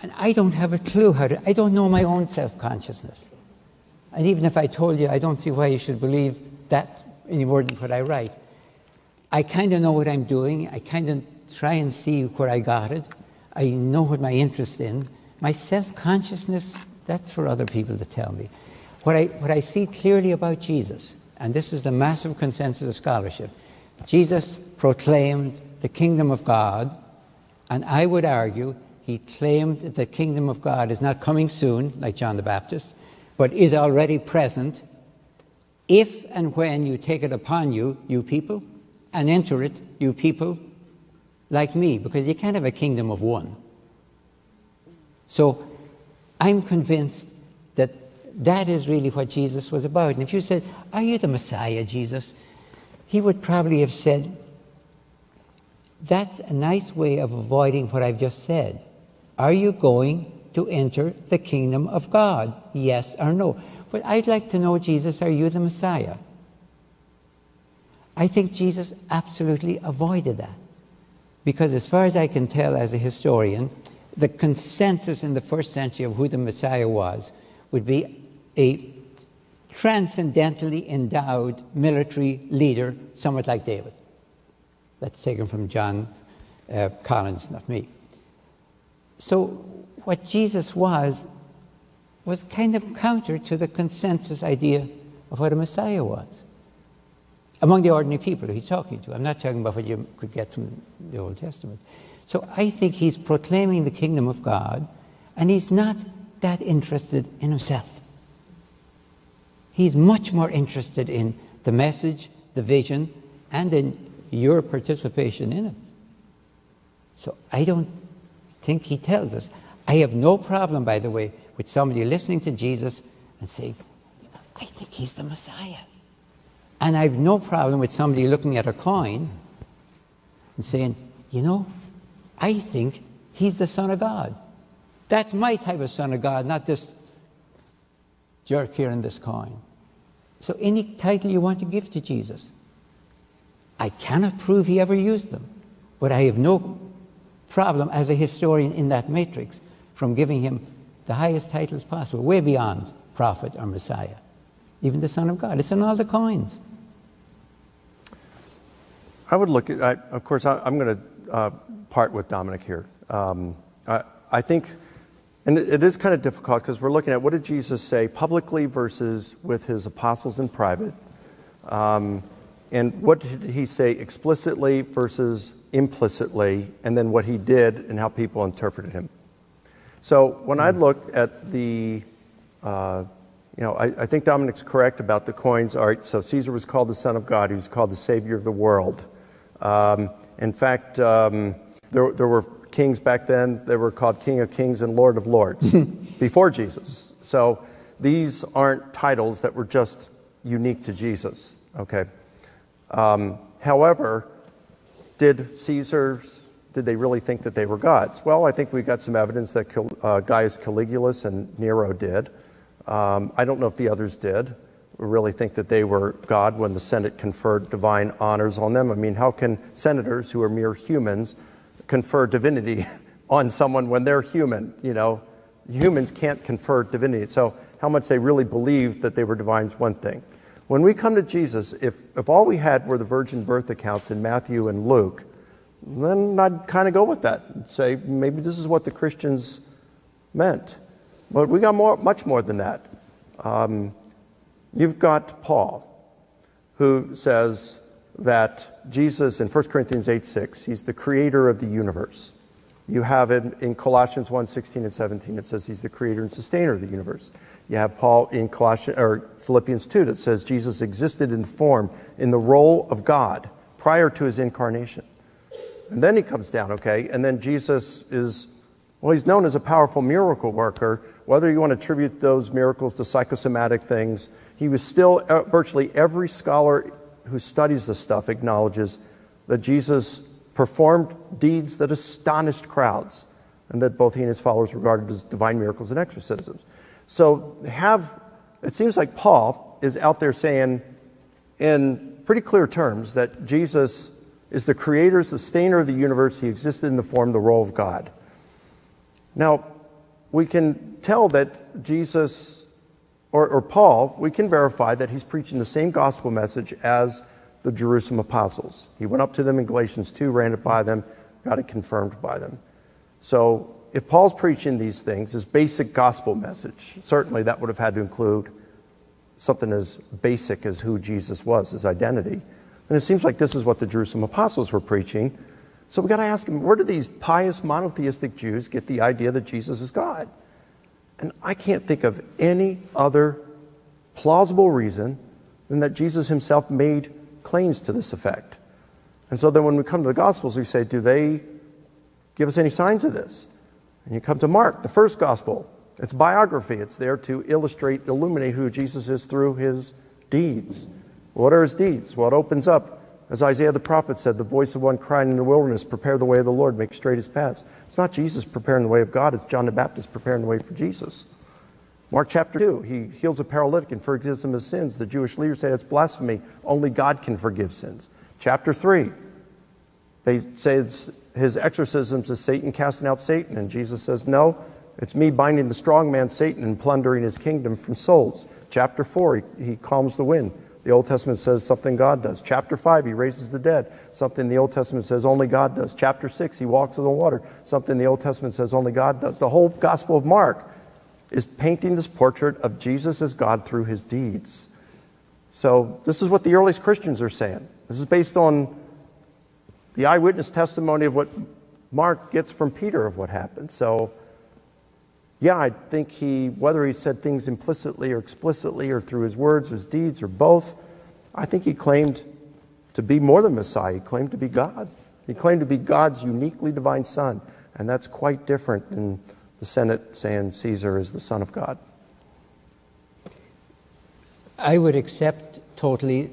And I don't have a clue I don't know my own self-consciousness. And even if I told you, I don't see why you should believe that any more than what I write. I kind of know what I'm doing. I kind of try and see where I got it. I know what my interest in. My self-consciousness, that's for other people to tell me. What I see clearly about Jesus, and this is the massive consensus of scholarship, Jesus proclaimed the kingdom of God, and I would argue he claimed that the kingdom of God is not coming soon, like John the Baptist, but is already present if and when you take it upon you, you people, and enter it, you people, like me, because you can't have a kingdom of one. So I'm convinced that that is really what Jesus was about. And if you said, are you the Messiah, Jesus? He would probably have said, that's a nice way of avoiding what I've just said. Are you going to enter the kingdom of God? Yes or no? But I'd like to know, Jesus, are you the Messiah? I think Jesus absolutely avoided that. Because as far as I can tell as a historian, the consensus in the first century of who the Messiah was would be a transcendentally endowed military leader, somewhat like David. That's taken from John Collins, not me. So what Jesus was kind of counter to the consensus idea of what a Messiah was among the ordinary people he's talking to. I'm not talking about what you could get from the Old Testament. So I think he's proclaiming the kingdom of God, and he's not that interested in himself. He's much more interested in the message, the vision, and in your participation in it. So I don't think he tells us. I have no problem, by the way, with somebody listening to Jesus and saying, I think he's the Messiah. And I have no problem with somebody looking at a coin and saying, you know, I think he's the Son of God. That's my type of Son of God, not this jerk here in this coin. So any title you want to give to Jesus. I cannot prove he ever used them, but I have no problem as a historian in that matrix from giving him the highest titles possible, way beyond prophet or Messiah, even the Son of God. It's on all the coins. I would look at, of course, I'm going to part with Dominic here. I think, and it is kind of difficult because we're looking at what did Jesus say publicly versus with his apostles in private. And what did he say explicitly versus implicitly, and then what he did and how people interpreted him. So when I look at the, I think Dominic's correct about the coins. All right, so Caesar was called the Son of God. He was called the Savior of the world. In fact, there were kings back then. They were called King of Kings and Lord of Lords before Jesus. So these aren't titles that were just unique to Jesus. Okay. However, did they really think that they were gods? Well, I think we got some evidence that Gaius Caligula and Nero did. I don't know if the others did. We really think that they were God when the Senate conferred divine honors on them. I mean, how can senators who are mere humans confer divinity on someone when they're human? You know, humans can't confer divinity. So how much they really believed that they were divine is one thing. When we come to Jesus, if all we had were the virgin birth accounts in Matthew and Luke, then I'd kind of go with that and say, maybe this is what the Christians meant. But we got much more than that. You've got Paul, who says that Jesus, in 1 Corinthians 8:6, he's the creator of the universe. You have it in Colossians 1:16 and 17, it says he's the creator and sustainer of the universe. You have Paul in Philippians 2 that says Jesus existed in form, in the role of God prior to his incarnation. And then he comes down, okay, and then Jesus is, well, he's known as a powerful miracle worker. Whether you want to attribute those miracles to psychosomatic things, he was still, virtually every scholar who studies this stuff acknowledges that Jesus performed deeds that astonished crowds, and that both he and his followers regarded as divine miracles and exorcisms. So it seems like Paul is out there saying in pretty clear terms that Jesus is the creator, sustainer of the universe. He existed in the form, the role of God. Now, we can tell that Jesus, or Paul, we can verify that he's preaching the same gospel message as the Jerusalem apostles. He went up to them in Galatians 2, ran it by them, got it confirmed by them. So if Paul's preaching these things, his basic gospel message, certainly that would have had to include something as basic as who Jesus was, his identity. And it seems like this is what the Jerusalem apostles were preaching. So we've got to ask him, where do these pious monotheistic Jews get the idea that Jesus is God? And I can't think of any other plausible reason than that Jesus himself made claims to this effect. And so then when we come to the Gospels, we say, do they give us any signs of this? And you come to Mark, the first Gospel. It's biography. It's there to illustrate, illuminate who Jesus is through his deeds. What are his deeds? Well, it opens up, as Isaiah the prophet said, the voice of one crying in the wilderness, prepare the way of the Lord, make straight his paths. It's not Jesus preparing the way of God, it's John the Baptist preparing the way for Jesus. Mark chapter 2, he heals a paralytic and forgives him his sins. The Jewish leaders say it's blasphemy. Only God can forgive sins. Chapter 3, they say it's his exorcisms is Satan casting out Satan. And Jesus says, no, it's me binding the strong man Satan and plundering his kingdom from souls. Chapter 4, he calms the wind. The Old Testament says something God does. Chapter 5, he raises the dead. Something the Old Testament says only God does. Chapter 6, he walks on the water. Something the Old Testament says only God does. The whole Gospel of Mark is painting this portrait of Jesus as God through his deeds. So this is what the earliest Christians are saying. This is based on the eyewitness testimony of what Mark gets from Peter of what happened. So yeah, I think whether he said things implicitly or explicitly or through his words, his deeds, or both, I think he claimed to be more than Messiah. He claimed to be God. He claimed to be God's uniquely divine Son. And that's quite different than the Senate saying Caesar is the Son of God. I would accept totally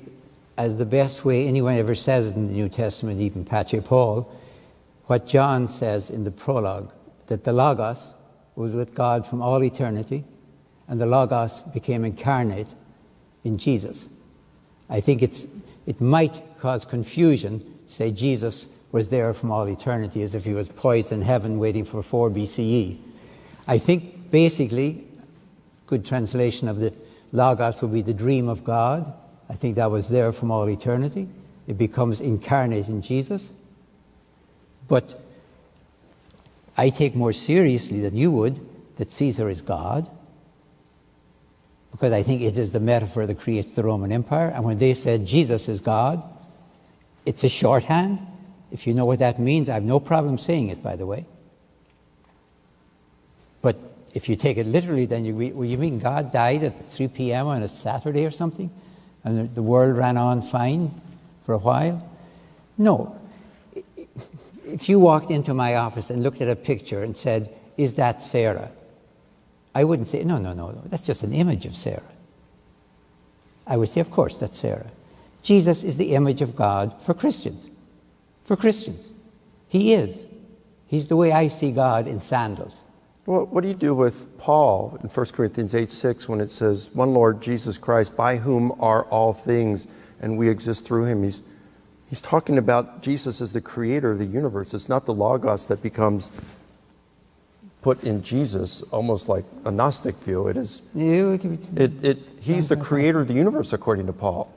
as the best way anyone ever says it in the New Testament, even Patrick Paul, what John says in the prologue, that the Logos was with God from all eternity, and the Logos became incarnate in Jesus. I think it might cause confusion to say Jesus was there from all eternity as if he was poised in heaven waiting for 4 BCE. I think basically, good translation of the Logos would be the dream of God. I think that was there from all eternity. It becomes incarnate in Jesus. But I take more seriously than you would that Caesar is God, because I think it is the metaphor that creates the Roman Empire. And when they said Jesus is God, it's a shorthand, If you know what that means, I have no problem saying it, by the way. But if you take it literally, then you mean God died at 3 p.m. on a Saturday or something, and the world ran on fine for a while? No. If you walked into my office and looked at a picture and said, "Is that Sarah?" I wouldn't say, no, that's just an image of Sarah. I would say, of course, that's Sarah. Jesus is the image of God for Christians. For Christians. He is. He's the way I see God in sandals. Well, what do you do with Paul in 1 Corinthians 8:6 when it says, "One Lord Jesus Christ, by whom are all things, and we exist through him"? He's talking about Jesus as the creator of the universe. It's not the Logos that becomes put in Jesus, almost like a Gnostic view. It is. He's the creator of the universe, according to Paul.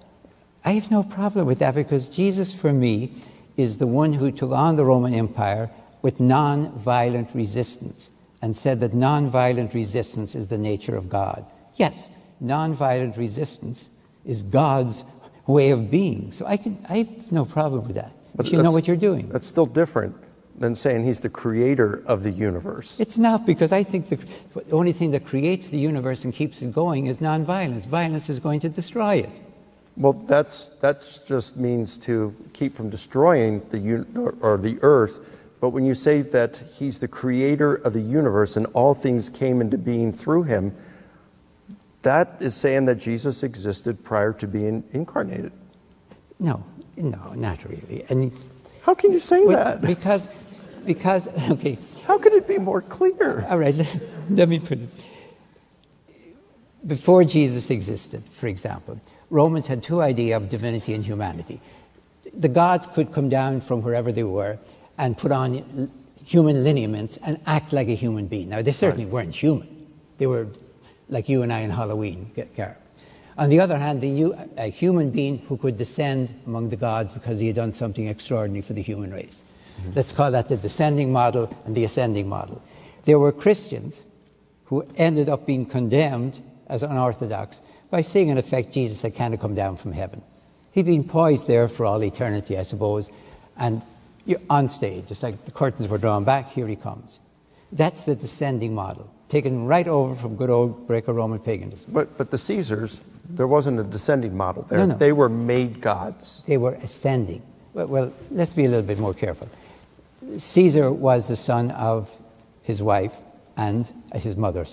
I have no problem with that, because Jesus, for me, is the one who took on the Roman Empire with non-violent resistance and said that non-violent resistance is the nature of God. Yes, non-violent resistance is God's way of being. So I have no problem with that, but if you know what you're doing. That's still different than saying he's the creator of the universe. It's not, because I think the only thing that creates the universe and keeps it going is non-violence. Violence is going to destroy it. Well, that just means to keep from destroying the earth. But when you say that he's the creator of the universe and all things came into being through him, that is saying that Jesus existed prior to being incarnated. No, not really. And how can you say that? Because, okay. How could it be more clear? All right, let me put it. Before Jesus existed, for example, Romans had two ideas of divinity and humanity. The gods could come down from wherever they were and put on human lineaments and act like a human being. Now, they certainly weren't human. They were like you and I in Halloween, Gareth. On the other hand, they knew a human being who could descend among the gods because he had done something extraordinary for the human race. Mm-hmm. Let's call that the descending model and the ascending model. There were Christians who ended up being condemned as unorthodox by saying, in effect, Jesus had kind of come down from heaven. He'd been poised there for all eternity, I suppose, and you're on stage, just like the curtains were drawn back, here he comes. That's the descending model, taken right over from good old Greco-Roman paganism. But the Caesars, there wasn't a descending model there. No. They were made gods. They were ascending. Well, let's be a little bit more careful. Caesar was the son of his wife and his mother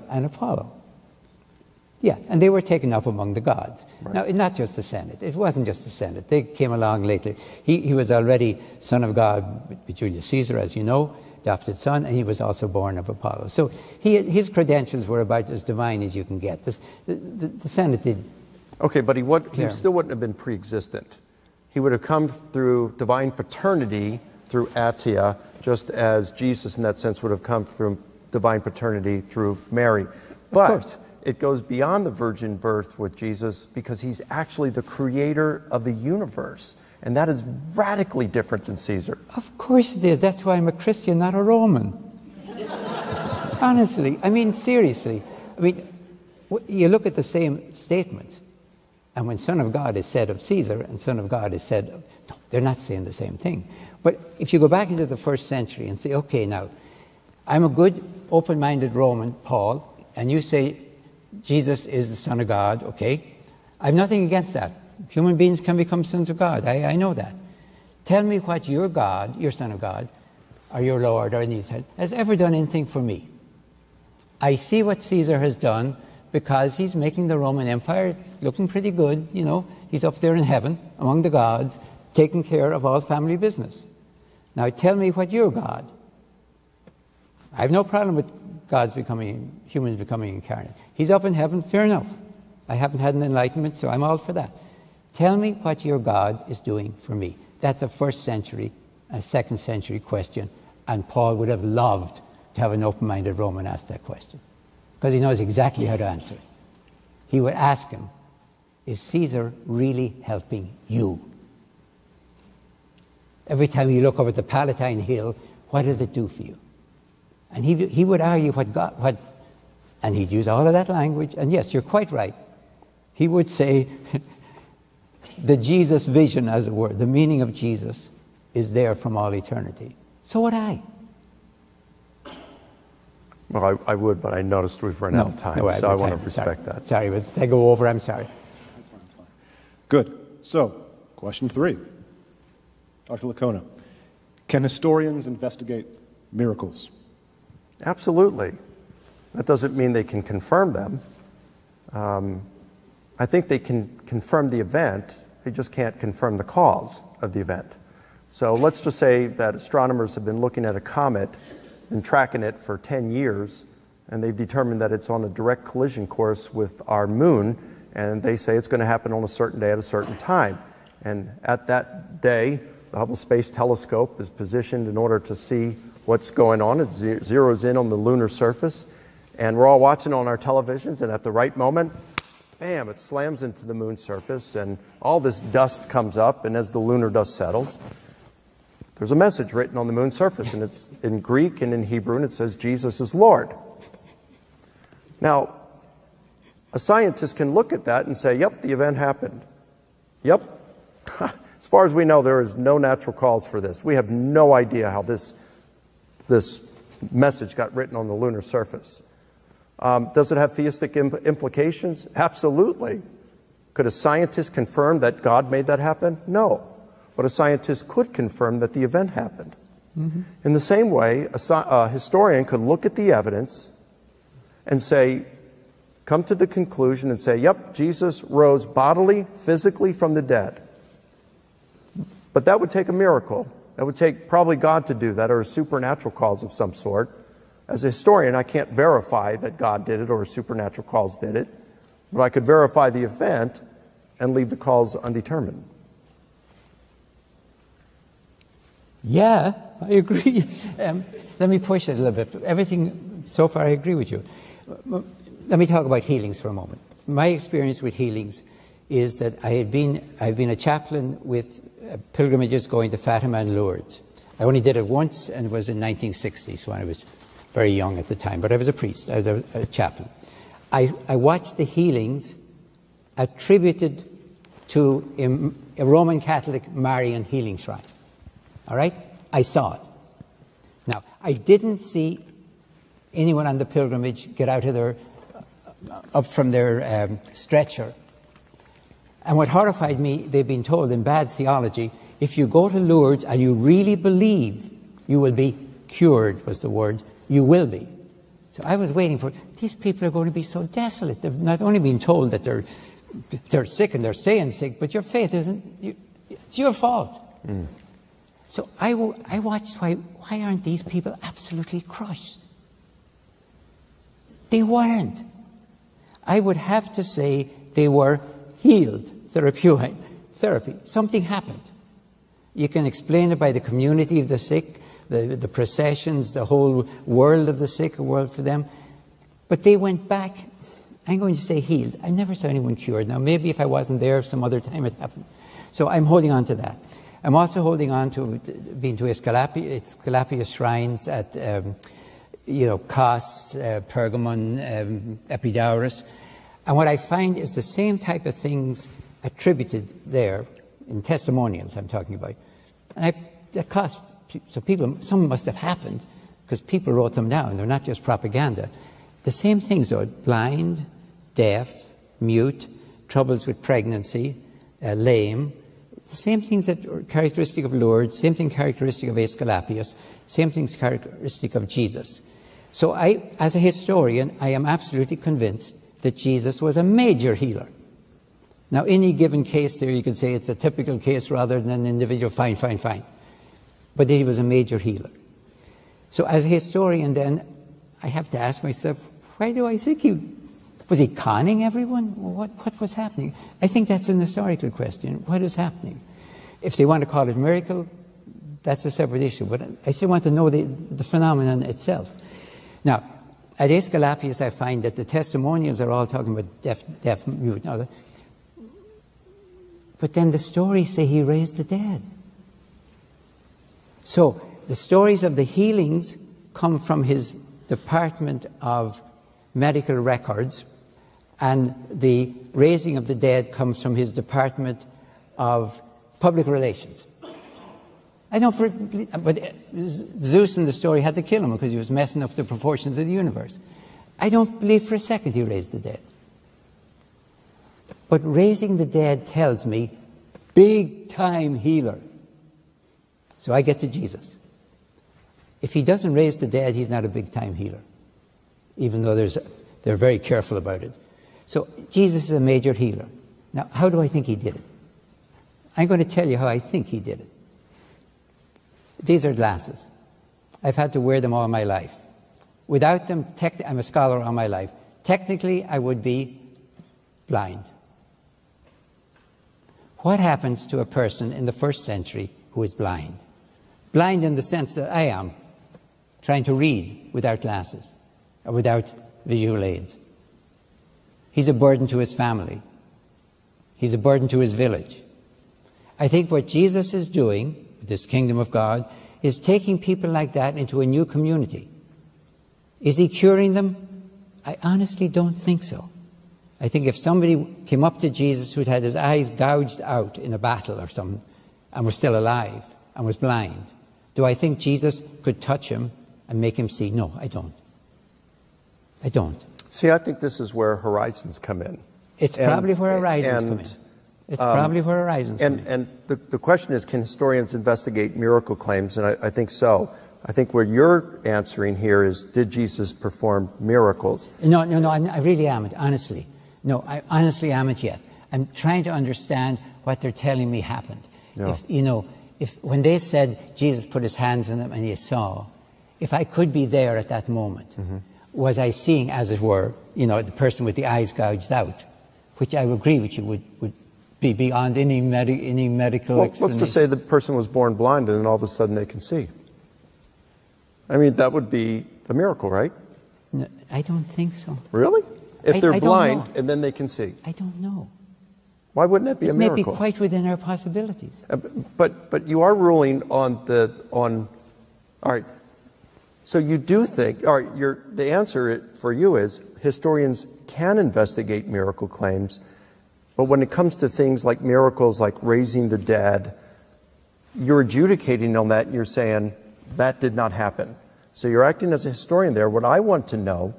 and Apollo. Yeah, and they were taken up among the gods. Right. Now, not just the Senate. It wasn't just the Senate. They came along later. He was already son of God with Julius Caesar, as you know, adopted son, and he was also born of Apollo. So his credentials were about as divine as you can get. The Senate did. Okay, but he still wouldn't have been pre-existent. He would have come through divine paternity through Atia, just as Jesus, in that sense, would have come from divine paternity through Mary. But it goes beyond the virgin birth with Jesus because he's actually the creator of the universe. And that is radically different than Caesar. Of course it is. That's why I'm a Christian, not a Roman. Honestly. I mean, seriously. I mean, you look at the same statements, and when Son of God is said of Caesar and Son of God is said of... No, they're not saying the same thing. But if you go back into the first century and say, okay, now, I'm a good, open-minded Roman, Paul, and you say Jesus is the Son of God, okay? I have nothing against that. Human beings can become sons of God. I know that. Tell me what your God, your Son of God, or your Lord, or anything, has ever done anything for me. I see what Caesar has done because he's making the Roman Empire looking pretty good, you know. He's up there in heaven among the gods, taking care of all family business. Now tell me what your God. I have no problem with humans becoming incarnate. He's up in heaven, fair enough. I haven't had an enlightenment, so I'm all for that. Tell me what your God is doing for me. That's a first century, a second century question, and Paul would have loved to have an open-minded Roman ask that question, because he knows exactly how to answer it. He would ask him, is Caesar really helping you? Every time you look over the Palatine Hill, what does it do for you? And he would argue and he'd use all of that language, and yes, you're quite right. He would say, the Jesus vision, as it were, the meaning of Jesus, is there from all eternity. So would I. Well, I would, but I noticed we've run out of time, so I want to respect that. Sorry, but I go over, I'm sorry. Good. So, question 3. Dr. Licona, can historians investigate miracles? Absolutely. That doesn't mean they can confirm them. I think they can confirm the event, they just can't confirm the cause of the event. So let's just say that astronomers have been looking at a comet and tracking it for 10 years, and they've determined that it's on a direct collision course with our moon, and they say it's going to happen on a certain day at a certain time. And at that day, the Hubble Space Telescope is positioned in order to see what's going on. It zeroes in on the lunar surface, and we're all watching on our televisions, and at the right moment, bam, it slams into the moon's surface, and all this dust comes up, and as the lunar dust settles, there's a message written on the moon's surface, and it's in Greek and in Hebrew, and it says, Jesus is Lord. Now, a scientist can look at that and say, yep, the event happened. Yep. As far as we know, there is no natural cause for this. We have no idea how this message got written on the lunar surface. Does it have theistic implications? Absolutely. Could a scientist confirm that God made that happen? No. But a scientist could confirm that the event happened. Mm-hmm. In the same way, a historian could look at the evidence and say, come to the conclusion and say, yep, Jesus rose bodily, physically from the dead. But that would take a miracle. That would take probably God to do that, or a supernatural cause of some sort. As a historian, I can't verify that God did it or a supernatural cause did it, but I could verify the event and leave the cause undetermined. Yeah, I agree. Let me push it a little bit. Everything so far, I agree with you. Let me talk about healings for a moment. My experience with healings is that I've been a chaplain with pilgrimages going to Fatima and Lourdes. I only did it once, and it was in 1960, so I was very young at the time, but I was a priest, I was a chaplain. I watched the healings attributed to a Roman Catholic Marian healing shrine. All right? I saw it. Now, I didn't see anyone on the pilgrimage get out of up from their stretcher. And what horrified me, they've been told in bad theology, if you go to Lourdes and you really believe, you will be cured, was the word. You will be. So I was waiting for, these people are going to be so desolate. They've not only been told that they're sick and they're staying sick, but your faith isn't, it's your fault. Mm. So I watched, why aren't these people absolutely crushed? They weren't. I would have to say they were healed, therapy. Something happened. You can explain it by the community of the sick, the processions, the whole world of the sick, a world for them. But they went back, I'm going to say healed. I never saw anyone cured. Now, maybe if I wasn't there, some other time it happened. So I'm holding on to that. I'm also holding on to being to Esculapius shrines at, Kos, Pergamon, Epidaurus. And what I find is the same type of things attributed there, in testimonials I'm talking about. And some must have happened, because people wrote them down. They're not just propaganda. The same things, though: blind, deaf, mute, troubles with pregnancy, lame. The same things that are characteristic of Lourdes, same thing characteristic of Esculapius, same things characteristic of Jesus. So as a historian, I am absolutely convinced that Jesus was a major healer. Now, any given case there, you could say it's a typical case rather than an individual, fine. But he was a major healer. So as a historian, then, I have to ask myself, why do I think was he conning everyone? What was happening? I think that's an historical question. What is happening? If they want to call it a miracle, that's a separate issue. But I still want to know the phenomenon itself. Now, at Esculapius, I find that the testimonials are all talking about deaf, mute. But then the stories say he raised the dead. So the stories of the healings come from his department of medical records, and the raising of the dead comes from his department of public relations. I don't, but Zeus in the story had to kill him because he was messing up the proportions of the universe. I don't believe for a second he raised the dead. But raising the dead tells me big-time healer. So I get to Jesus. If he doesn't raise the dead, he's not a big-time healer, even though they're very careful about it. So Jesus is a major healer. Now, how do I think he did it? I'm going to tell you how I think he did it. These are glasses. I've had to wear them all my life. Without them, I'm a scholar all my life. Technically, I would be blind. What happens to a person in the first century who is blind? Blind in the sense that I am, trying to read without glasses, or without visual aids. He's a burden to his family. He's a burden to his village. I think what Jesus is doing, this kingdom of God, is taking people like that into a new community. Is he curing them? I honestly don't think so. I think if somebody came up to Jesus who'd had his eyes gouged out in a battle or something, and was still alive, and was blind, do I think Jesus could touch him and make him see? No, I don't. I don't. See, I think this is where horizons come in. It's probably where horizons come in. It's probably where horizons come in. And the question is, can historians investigate miracle claims? And I think so. I think what you're answering here is, did Jesus perform miracles? No, I really am, honestly. No, I honestly haven't yet. I'm trying to understand what they're telling me happened. Yeah. If when they said Jesus put his hands on them and he saw, if I could be there at that moment, was I seeing, as it were, the person with the eyes gouged out, which I would agree with you would be beyond any medical explanation. Let's just say the person was born blind and then all of a sudden they can see. I mean, that would be a miracle, right? No, I don't think so. Really? If they're blind and then they can see? I don't know. Why wouldn't that be a miracle? It may be quite within our possibilities. But you are ruling on all right. So you do think, all right, the answer for you is historians can investigate miracle claims, but when it comes to things like miracles like raising the dead, you're adjudicating on that and you're saying that did not happen. So you're acting as a historian there. What I want to know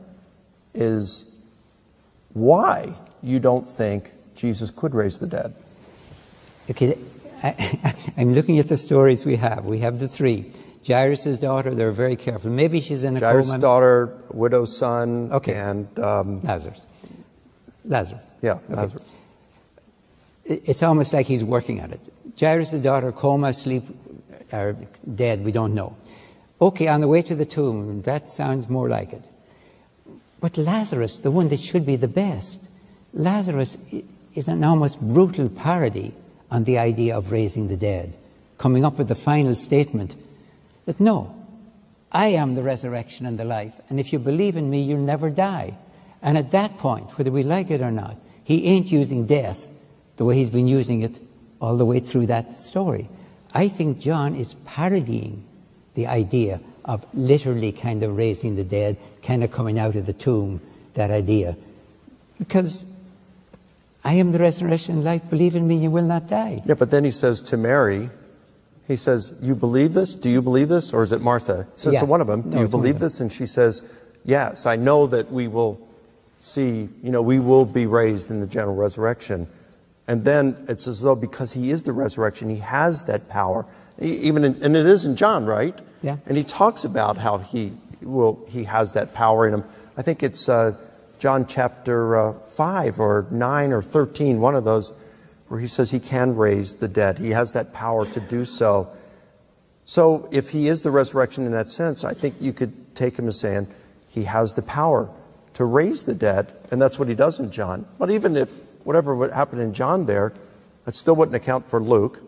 is why you don't think Jesus could raise the dead. Okay, I'm looking at the stories we have. We have the three. Jairus' daughter, they're very careful. Maybe she's in a coma. Jairus' daughter, widow's son, okay. And... Lazarus. Yeah, okay. Lazarus. It's almost like he's working at it. Jairus' daughter, coma, sleep, or dead, we don't know. Okay, on the way to the tomb, that sounds more like it. But Lazarus, the one that should be the best, Lazarus is an almost brutal parody on the idea of raising the dead, coming up with the final statement that no, I am the resurrection and the life, and if you believe in me, you'll never die. And at that point, whether we like it or not, he ain't using death the way he's been using it all the way through that story. I think John is parodying the idea of literally kind of raising the dead, kind of coming out of the tomb, that idea. Because I am the resurrection and life, believe in me, you will not die. Yeah, but then he says to Mary, he says, you believe this? Do you believe this? Or is it Martha? He says to one of them, do you believe this? And she says, yes, I know that we will see, we will be raised in the general resurrection. And then it's as though because he is the resurrection, he has that power. And it is in John, right? Yeah. And he talks about how he has that power in him. I think it's John chapter 5 or 9 or 13, one of those, where he says he can raise the dead. He has that power to do so. So if he is the resurrection in that sense, I think you could take him as saying he has the power to raise the dead, and that's what he does in John. But even if whatever would happen in John there, that still wouldn't account for Luke,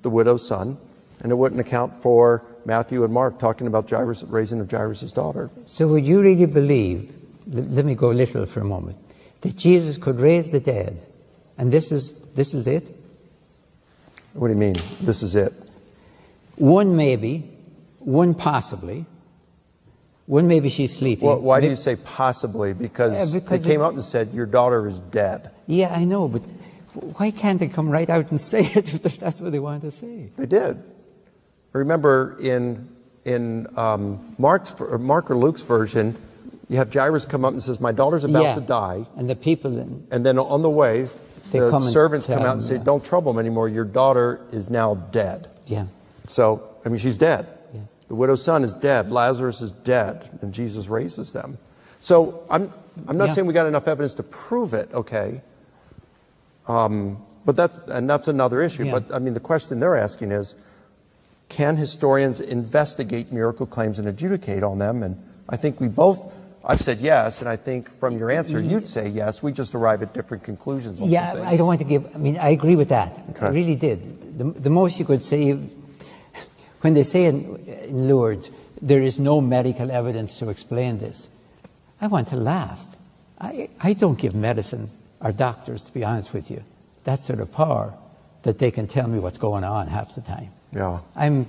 the widow's son, and it wouldn't account for Matthew and Mark talking about Jairus, raising of Jairus' daughter. So would you really believe, let me go literal for a moment, that Jesus could raise the dead, and this is it? What do you mean, this is it? One maybe, one possibly, one maybe she's sleeping. Well, why do you say possibly? Because they came out and said, your daughter is dead. Yeah, I know, but Why can't they come right out and say it if that's what they want to say? They did. Remember, in Mark or Luke's version, you have Jairus come up and says, my daughter's about to die. And the people then. And then on the way, the servants come out and say, yeah. don't trouble him anymore. Your daughter is now dead. Yeah. So, I mean, she's dead. Yeah. The widow's son is dead. Lazarus is dead. And Jesus raises them. So I'm not saying we got enough evidence to prove it, okay? But that's another issue. Yeah. But I mean, the question they're asking is, can historians investigate miracle claims and adjudicate on them? And I think I've said yes, and I think from your answer, you'd say yes. We just arrive at different conclusions on some things. I don't want to I agree with that. Okay. I really did. The most you could say, when they say in Lourdes, there is no medical evidence to explain this, I want to laugh. I don't give medicine or doctors, to be honest with you, that sort of power that they can tell me what's going on half the time. Yeah. I'm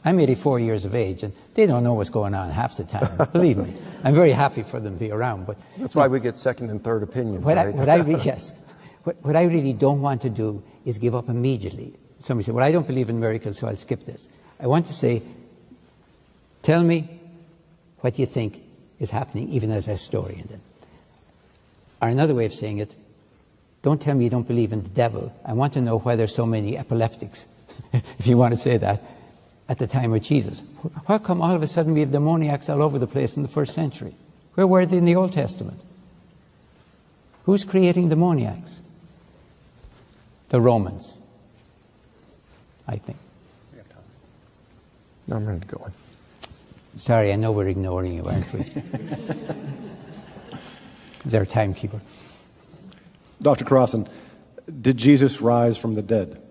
84 years of age, and they don't know what's going on half the time. Believe me, I'm very happy for them to be around. But that's why we get second and third opinions. What right? What I really don't want to do is give up immediately. Somebody said, "Well, I don't believe in miracles, so I'll skip this." I want to say, tell me what you think is happening, even as a historian. Then, or another way of saying it, don't tell me you don't believe in the devil. I want to know why there's so many epileptics, if you want to say that, at the time of Jesus. How come all of a sudden we have demoniacs all over the place in the first century? Where were they in the Old Testament? Who's creating demoniacs? The Romans, I think. No, I'm ready to go on. Sorry, I know we're ignoring you, aren't we? Is there a timekeeper? Dr. Crossan, did Jesus rise from the dead?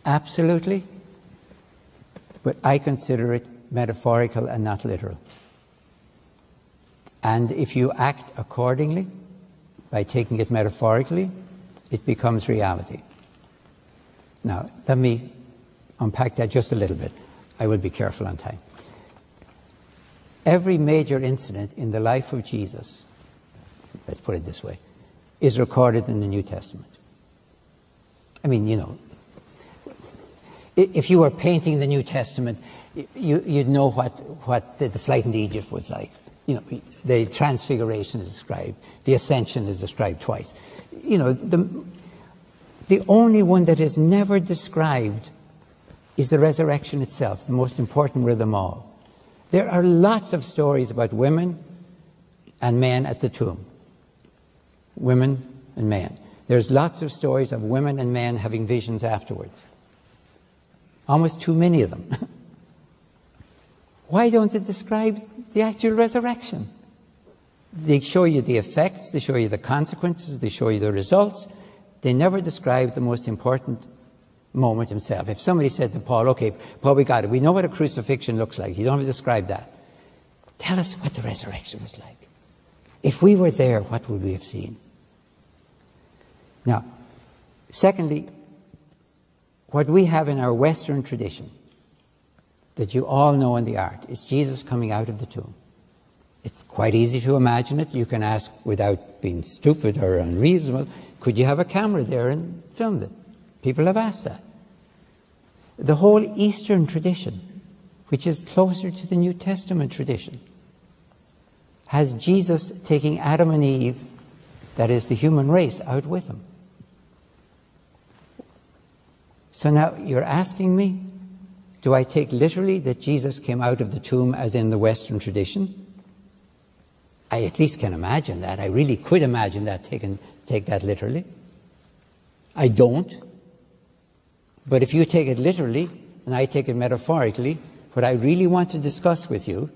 Absolutely. But I consider it metaphorical and not literal. And if you act accordingly, by taking it metaphorically, it becomes reality. Now, let me unpack that just a little bit. I will be careful on time. Every major incident in the life of Jesus, let's put it this way, is recorded in the New Testament. I mean, you know, if you were painting the New Testament, you'd know what the flight into Egypt was like. You know, the Transfiguration is described. The Ascension is described twice. You know, the only one that is never described is the resurrection itself, the most important of them all. There are lots of stories about women and men at the tomb. Women and men. There's lots of stories of women and men having visions afterwards. Almost too many of them. Why don't they describe the actual resurrection? They show you the effects, they show you the consequences, they show you the results. They never describe the most important moment himself. If somebody said to Paul, okay, Paul, we got it. We know what a crucifixion looks like. You don't have to describe that. Tell us what the resurrection was like. If we were there, what would we have seen? Now, secondly, what we have in our Western tradition that you all know in the art is Jesus coming out of the tomb. It's quite easy to imagine it. You can ask without being stupid or unreasonable, could you have a camera there and film it? People have asked that. The whole Eastern tradition, which is closer to the New Testament tradition, has Jesus taking Adam and Eve, that is the human race, out with him. So now you're asking me, do I take literally that Jesus came out of the tomb as in the Western tradition? I at least can imagine that. I really could imagine that, take that literally. I don't. But if you take it literally, and I take it metaphorically, what I really want to discuss with you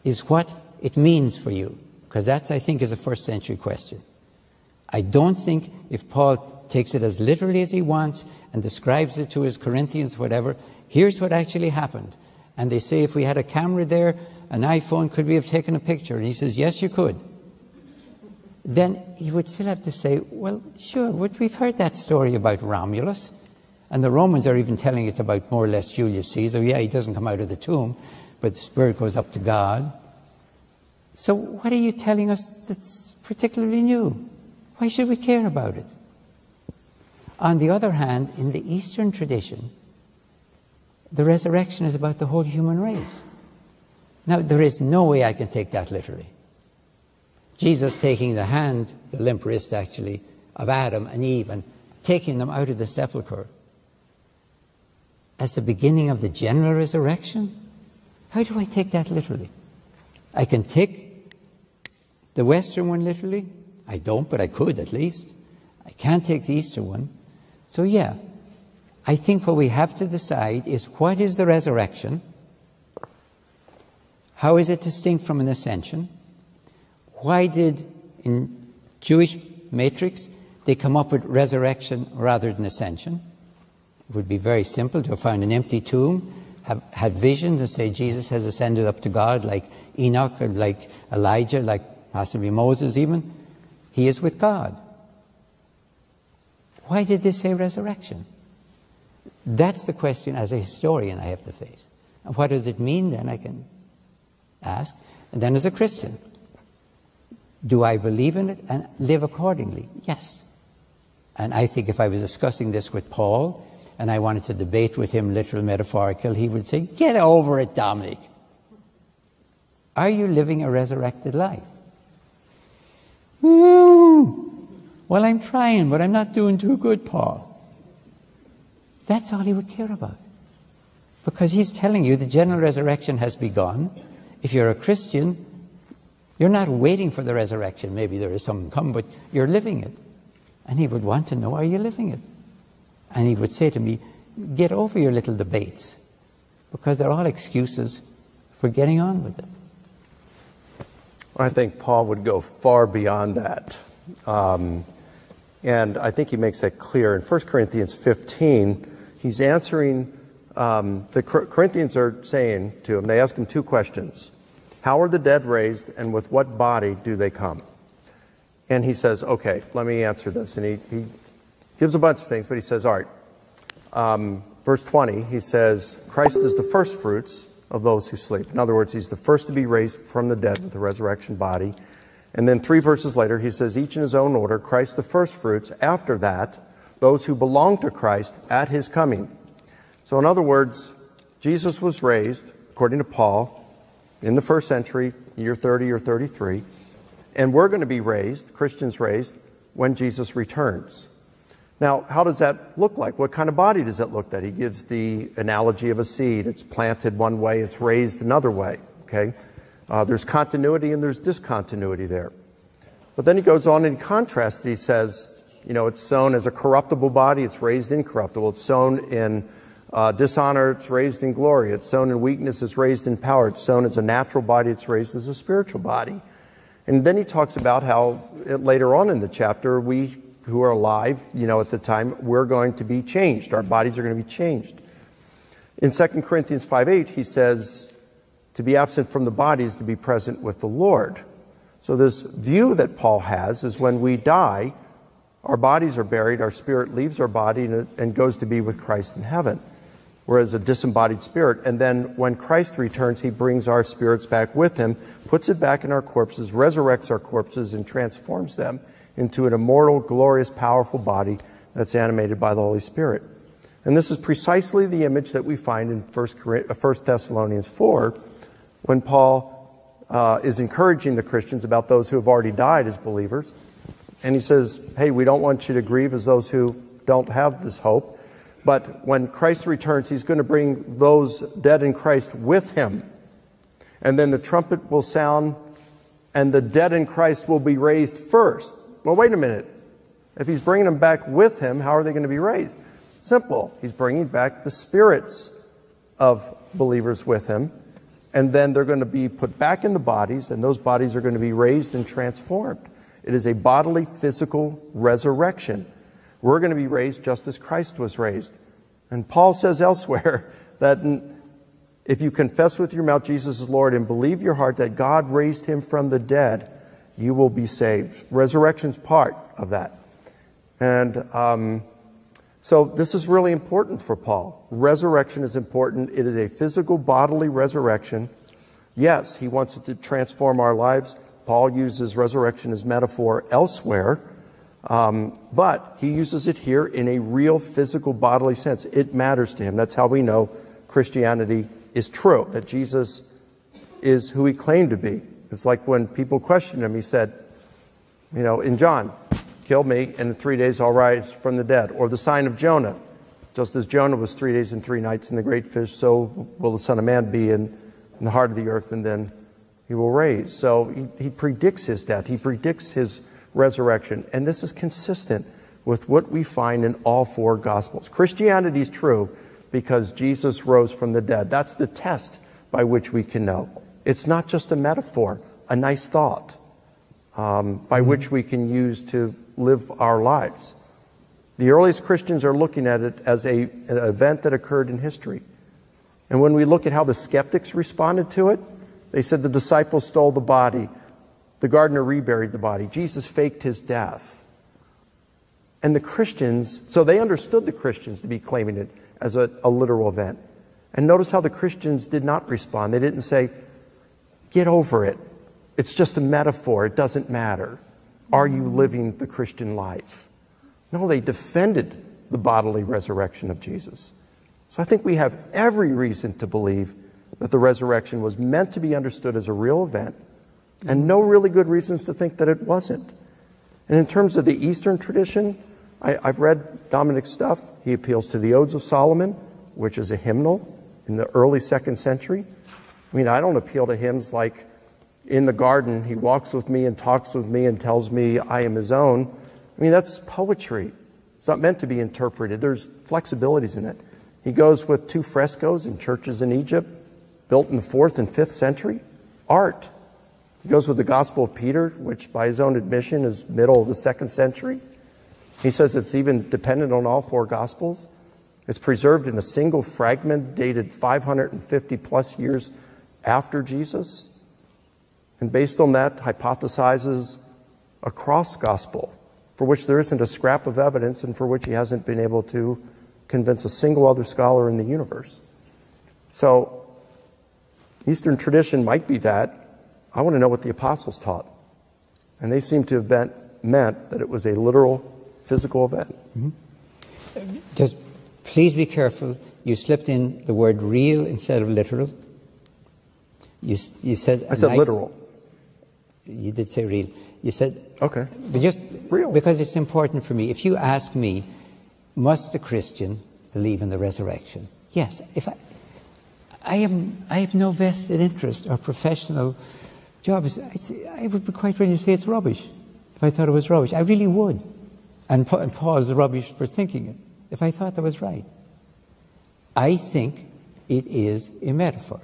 is what it means for you. Because that, I think, is a first century question. I don't think if Paul takes it as literally as he wants and describes it to his Corinthians, whatever, here's what actually happened. And they say, if we had a camera there, an iPhone, could we have taken a picture? And he says, yes, you could. Then he would still have to say, well, sure, we've heard that story about Romulus. And the Romans are even telling it about more or less Julius Caesar. Yeah, he doesn't come out of the tomb, but the spirit goes up to God. So what are you telling us that's particularly new. Why should we care about it? On the other hand, in the Eastern tradition, the resurrection is about the whole human race. Now, there is no way I can take that literally. Jesus taking the hand, the limp wrist actually, of Adam and Eve and taking them out of the sepulchre as the beginning of the general resurrection? How do I take that literally? I can take the Western one literally. I don't, but I could at least. I can't take the Eastern one. So yeah, I think what we have to decide is, what is the resurrection? How is it distinct from an ascension? Why did, in Jewish matrix, they come up with resurrection rather than ascension? It would be very simple to have found an empty tomb, have had visions and say Jesus has ascended up to God, like Enoch or like Elijah, like possibly Moses even. He is with God. Why did they say resurrection? That's the question as a historian I have to face. And what does it mean then, I can ask. And then as a Christian, do I believe in it and live accordingly? Yes. And I think if I was discussing this with Paul and I wanted to debate with him literal, metaphorical, he would say, get over it, Dominic. Are you living a resurrected life? Well, I'm trying, but I'm not doing too good, Paul. That's all he would care about. Because he's telling you the general resurrection has begun. If you're a Christian, you're not waiting for the resurrection. Maybe there is some come, but you're living it. And he would want to know, are you living it? And he would say to me, get over your little debates, because they're all excuses for getting on with it. I think Paul would go far beyond that. And I think he makes that clear. In 1 Corinthians 15, he's answering, the Corinthians are saying to him, they ask him two questions. How are the dead raised, and with what body do they come? And he says, okay, let me answer this. And he gives a bunch of things, but he says, all right. Verse 20, he says, Christ is the first fruits of those who sleep. In other words, he's the first to be raised from the dead with a resurrection body. And then 3 verses later, he says, each in his own order, Christ the first fruits. After that, those who belong to Christ at his coming. So in other words, Jesus was raised, according to Paul, in the first century, year 30 or 33. And we're going to be raised, Christians raised, when Jesus returns. Now, how does that look like? What kind of body does it look like? He gives the analogy of a seed. It's planted one way, it's raised another way, okay? There's continuity and there's discontinuity there. But then he goes on in contrast, he says, you know, it's sown as a corruptible body, it's raised incorruptible. It's sown in dishonor, it's raised in glory. It's sown in weakness, it's raised in power. It's sown as a natural body, it's raised as a spiritual body. And then he talks about how later on in the chapter, we who are alive, you know, at the time, we're going to be changed. Our bodies are going to be changed. In 2 Corinthians 5:8, he says, to be absent from the body is to be present with the Lord. So this view that Paul has is when we die, our bodies are buried, our spirit leaves our body and goes to be with Christ in heaven. Whereas a disembodied spirit. And then when Christ returns, he brings our spirits back with him, puts it back in our corpses, resurrects our corpses, and transforms them into an immortal, glorious, powerful body that's animated by the Holy Spirit. And this is precisely the image that we find in 1 Thessalonians 4, when Paul is encouraging the Christians about those who have already died as believers. And he says, hey, we don't want you to grieve as those who don't have this hope. But when Christ returns, he's going to bring those dead in Christ with him. And then the trumpet will sound, and the dead in Christ will be raised first. Well, wait a minute. If he's bringing them back with him, how are they going to be raised? Simple. He's bringing back the spirits of believers with him. And then they're going to be put back in the bodies, and those bodies are going to be raised and transformed. It is a bodily, physical resurrection. We're going to be raised just as Christ was raised. And Paul says elsewhere that if you confess with your mouth Jesus is Lord and believe your heart that God raised him from the dead, you will be saved. Resurrection's part of that. And so this is really important for Paul. Resurrection is important. It is a physical, bodily resurrection. Yes, he wants it to transform our lives. Paul uses resurrection as metaphor elsewhere, but he uses it here in a real physical bodily sense. It matters to him. That's how we know Christianity is true, that Jesus is who he claimed to be. It's like when people questioned him, he said, you know, in John, kill me, and in 3 days I'll rise from the dead. Or the sign of Jonah. Just as Jonah was 3 days and 3 nights in the great fish, so will the Son of Man be in the heart of the earth, and then he will raise. So he predicts his death. He predicts his resurrection. And this is consistent with what we find in all 4 Gospels. Christianity is true because Jesus rose from the dead. That's the test by which we can know. It's not just a metaphor, a nice thought by which we can use to live our lives. The earliest Christians are looking at it as an event that occurred in history. And when we look at how the skeptics responded to it, they said the disciples stole the body, the gardener reburied the body, Jesus faked his death. And the Christians, so they understood the Christians to be claiming it as a literal event. And notice how the Christians did not respond. They didn't say, get over it. It's just a metaphor. It doesn't matter. Are you living the Christian life? No, they defended the bodily resurrection of Jesus. So I think we have every reason to believe that the resurrection was meant to be understood as a real event, and no really good reasons to think that it wasn't. And in terms of the Eastern tradition, I've read Dominic's stuff. He appeals to the Odes of Solomon, which is a hymnal in the early 2nd century. I mean, I don't appeal to hymns like, in the garden, he walks with me and talks with me and tells me I am his own. I mean, that's poetry. It's not meant to be interpreted. There's flexibilities in it. He goes with 2 frescoes in churches in Egypt, built in the 4th and 5th century. Art. He goes with the Gospel of Peter, which by his own admission is middle of the 2nd century. He says it's even dependent on all 4 Gospels. It's preserved in a single fragment dated 550 plus years after Jesus. And based on that, hypothesizes a cross gospel for which there isn't a scrap of evidence and for which he hasn't been able to convince a single other scholar in the universe. So Eastern tradition might be that. I want to know what the apostles taught. And they seem to have meant that it was a literal, physical event. Mm-hmm. Just please be careful. You slipped in the word real instead of literal. You said... I said literal. You did say real. You said... Okay. But just real. Because it's important for me. If you ask me, must a Christian believe in the resurrection? Yes. If I have no vested interest or professional job. I would be quite ready to say it's rubbish if I thought it was rubbish. I really would. And Paul's rubbish for thinking it, if I thought that was right. I think it is a metaphor.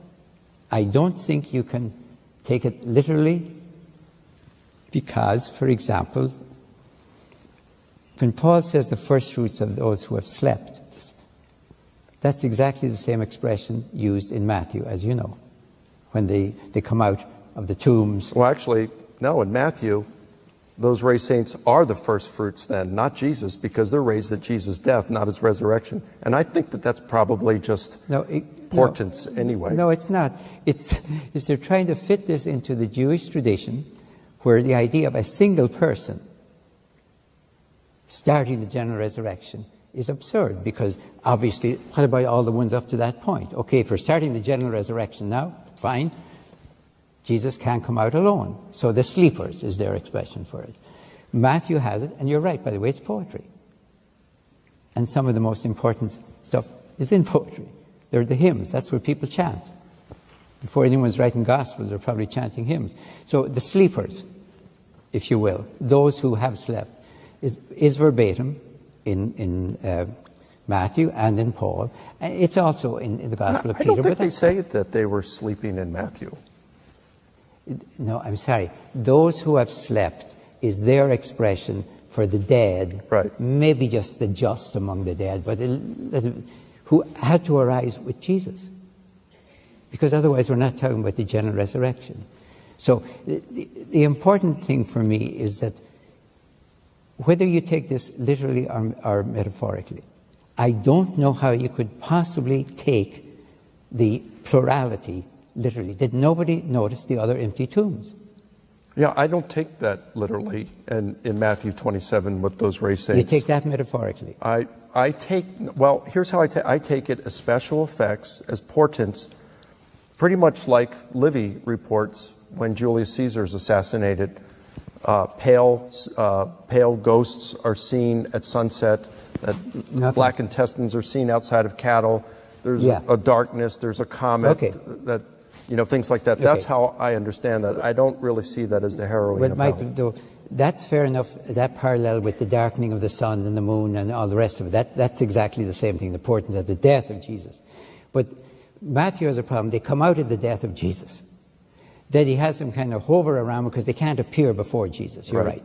I don't think you can take it literally because, for example, when Paul says the first fruits of those who have slept, that's exactly the same expression used in Matthew, as you know, when they come out of the tombs. Well, actually, no, in Matthew, those raised saints are the first fruits then, not Jesus, because they're raised at Jesus' death, not his resurrection. And I think that that's probably just portents anyway. No, it's not. It's they're trying to fit this into the Jewish tradition where the idea of a single person starting the general resurrection is absurd, because obviously, what about all the ones up to that point? Okay, if we're starting the general resurrection now, fine. Jesus can't come out alone. So the sleepers is their expression for it. Matthew has it, and you're right, by the way, it's poetry. And some of the most important stuff is in poetry. They're the hymns. That's where people chant. Before anyone's writing gospels, they're probably chanting hymns. So the sleepers, if you will, those who have slept, is verbatim in Matthew and in Paul. And it's also in the Gospel of Peter. I don't think they say that they were sleeping in Matthew. No, I'm sorry. Those who have slept is their expression for the dead. Right. Maybe just the just among the dead, but who had to arise with Jesus. Because otherwise we're not talking about the general resurrection. So the important thing for me is that whether you take this literally or metaphorically, I don't know how you could possibly take the plurality literally. Did nobody notice the other empty tombs? Yeah, I don't take that literally in Matthew 27 with those race saints. You take that metaphorically. I take, well, here's how I take it as special effects, as portents, pretty much like Livy reports when Julius Caesar is assassinated. Pale ghosts are seen at sunset, that black intestines are seen outside of cattle, there's a darkness, there's a comet, that, you know, things like that. That's how I understand that. I don't really see that as the heroine of hell. That's fair enough, that parallel with the darkening of the sun and the moon and all the rest of it. That's exactly the same thing, the portents at the death of Jesus. But Matthew has a problem. They come out at the death of Jesus. Then he has them kind of hover around because they can't appear before Jesus. You're right.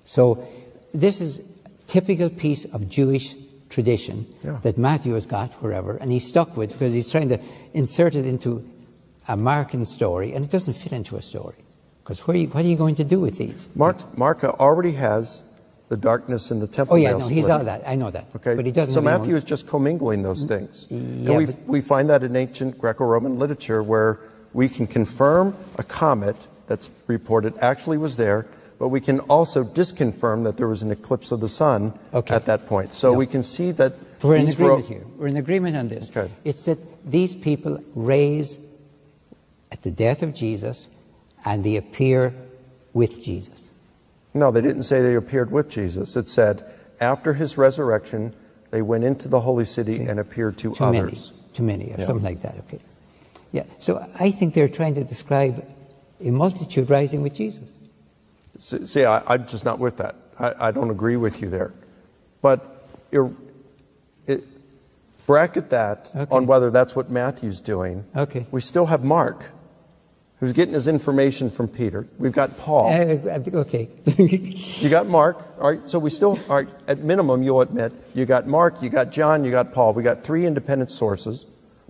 So this is a typical piece of Jewish tradition that Matthew has got wherever, and he's stuck with because he's trying to insert it into a Markan story, and it doesn't fit into a story. Because what are you going to do with these? Mark already has the darkness in the temple. Oh, yeah, no, he's all that. I know that. Okay. But he doesn't. So Matthew is just commingling those things. Yeah, and we find that in ancient Greco-Roman literature where we can confirm a comet that's reported actually was there, but we can also disconfirm that there was an eclipse of the sun at that point. So we can see that we're in agreement here. We're in agreement on this. Okay. It's that these people raise at the death of Jesus and they appear with Jesus. No, they didn't say they appeared with Jesus. It said after his resurrection, they went into the holy city and appeared to others. Too many, something like that, okay. Yeah, so I think they're trying to describe a multitude rising with Jesus. See, I'm just not with that. I don't agree with you there. But bracket that on whether that's what Matthew's doing. We still have Mark, who's getting his information from Peter. We've got Paul. You got Mark. All right, so we still, all right, at minimum, you'll admit, you got Mark, you got John, you got Paul. We got 3 independent sources,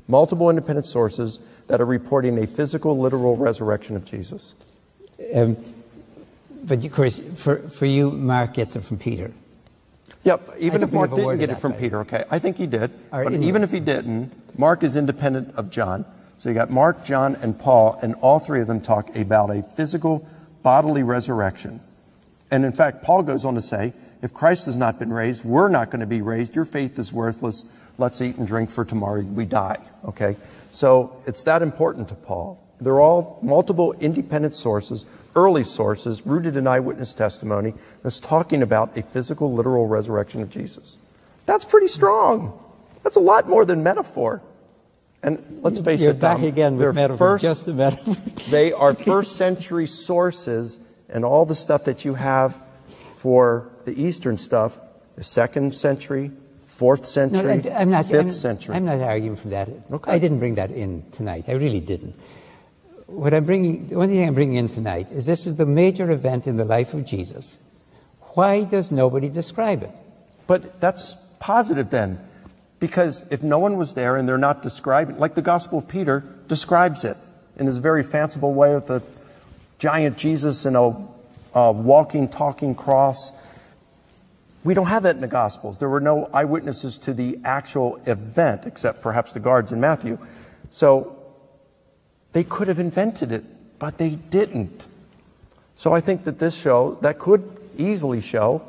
multiple independent sources that are reporting a physical, literal resurrection of Jesus. But of course, for you, Mark gets it from Peter. Yep, even if Mark didn't get it from Peter, okay, I think he did. But even if he didn't, Mark is independent of John. So you got Mark, John, and Paul, and all 3 of them talk about a physical, bodily resurrection. And in fact, Paul goes on to say, if Christ has not been raised, we're not going to be raised. Your faith is worthless. Let's eat and drink, for tomorrow we die. Okay? So it's that important to Paul. They're all multiple independent sources, early sources, rooted in eyewitness testimony, that's talking about a physical, literal resurrection of Jesus. That's pretty strong. That's a lot more than metaphor. And let's face You're it, back again with metaphor, just a metaphor. They are first century sources, and all the stuff that you have for the Eastern stuff, the 2nd century, 4th century, 5th century. I'm not arguing for that. I didn't bring that in tonight. I really didn't. What I'm bringing, the only thing I'm bringing in tonight is this is the major event in the life of Jesus. Why does nobody describe it? But that's positive then. Because if no one was there and they're not describing, like the Gospel of Peter describes it in his very fanciful way with the giant Jesus and a walking, talking cross. We don't have that in the Gospels. There were no eyewitnesses to the actual event, except perhaps the guards in Matthew. So they could have invented it, but they didn't. So I think that this that could easily show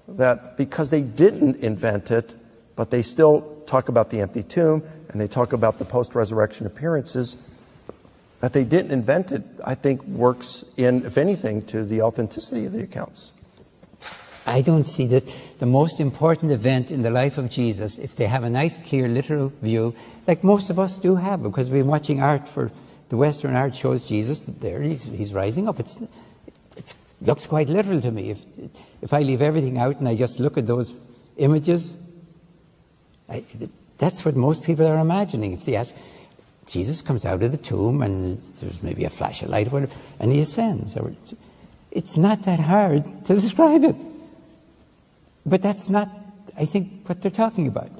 that because they didn't invent it, but they still talk about the empty tomb and they talk about the post-resurrection appearances, that they didn't invent it, I think works in, if anything, to the authenticity of the accounts. I don't see that the most important event in the life of Jesus, if they have a nice, clear, literal view, like most of us do have, because we've been watching art for the Western art shows Jesus there, he's rising up. It looks quite literal to me. If I leave everything out and I just look at those images, that's what most people are imagining. If they ask, Jesus comes out of the tomb and there's maybe a flash of light or whatever, and he ascends. It's not that hard to describe it. But that's not, I think, what they're talking about.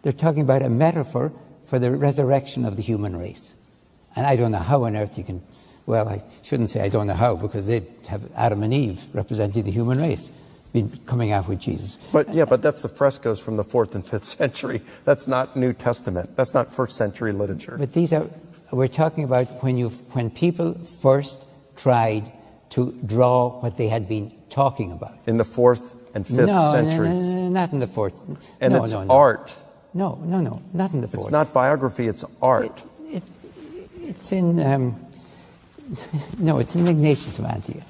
They're talking about a metaphor for the resurrection of the human race. And I don't know how on earth you can, well, I shouldn't say I don't know how, because they have Adam and Eve representing the human race, been coming out with Jesus. But yeah, but that's the frescoes from the 4th and 5th century. That's not New Testament. That's not 1st century literature. But these are, we're talking about when people first tried to draw what they had been talking about. In the 4th and 5th centuries. No, not in the 4th. And no, it's no, no. art. No, not in the 4th. It's not biography, it's art. It's in, no, it's in Ignatius of Antioch.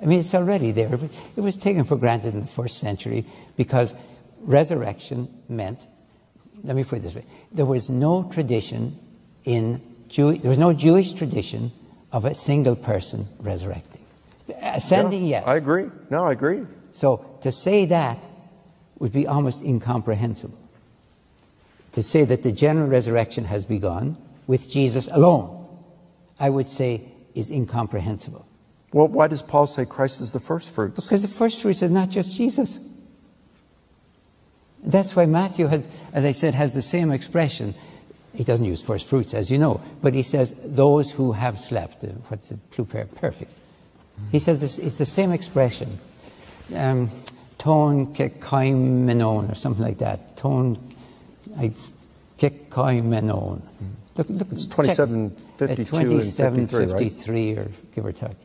I mean, it's already there. It was taken for granted in the 1st century because resurrection meant, let me put it this way, there was no tradition there was no Jewish tradition of a single person resurrecting. Ascending, yes. I agree. No, I agree. So to say that would be almost incomprehensible. To say that the general resurrection has begun with Jesus alone, I would say is incomprehensible. Well, why does Paul say Christ is the first fruits? Because the first fruits is not just Jesus. That's why Matthew, has, as I said, has the same expression. He doesn't use first fruits, as you know, but he says, those who have slept. What's it? Perfect. He says this, it's the same expression. Ton kekaimenon, or something like that. Ton kekaimenon. Look, it's 2752 and 53, right? Or give or take.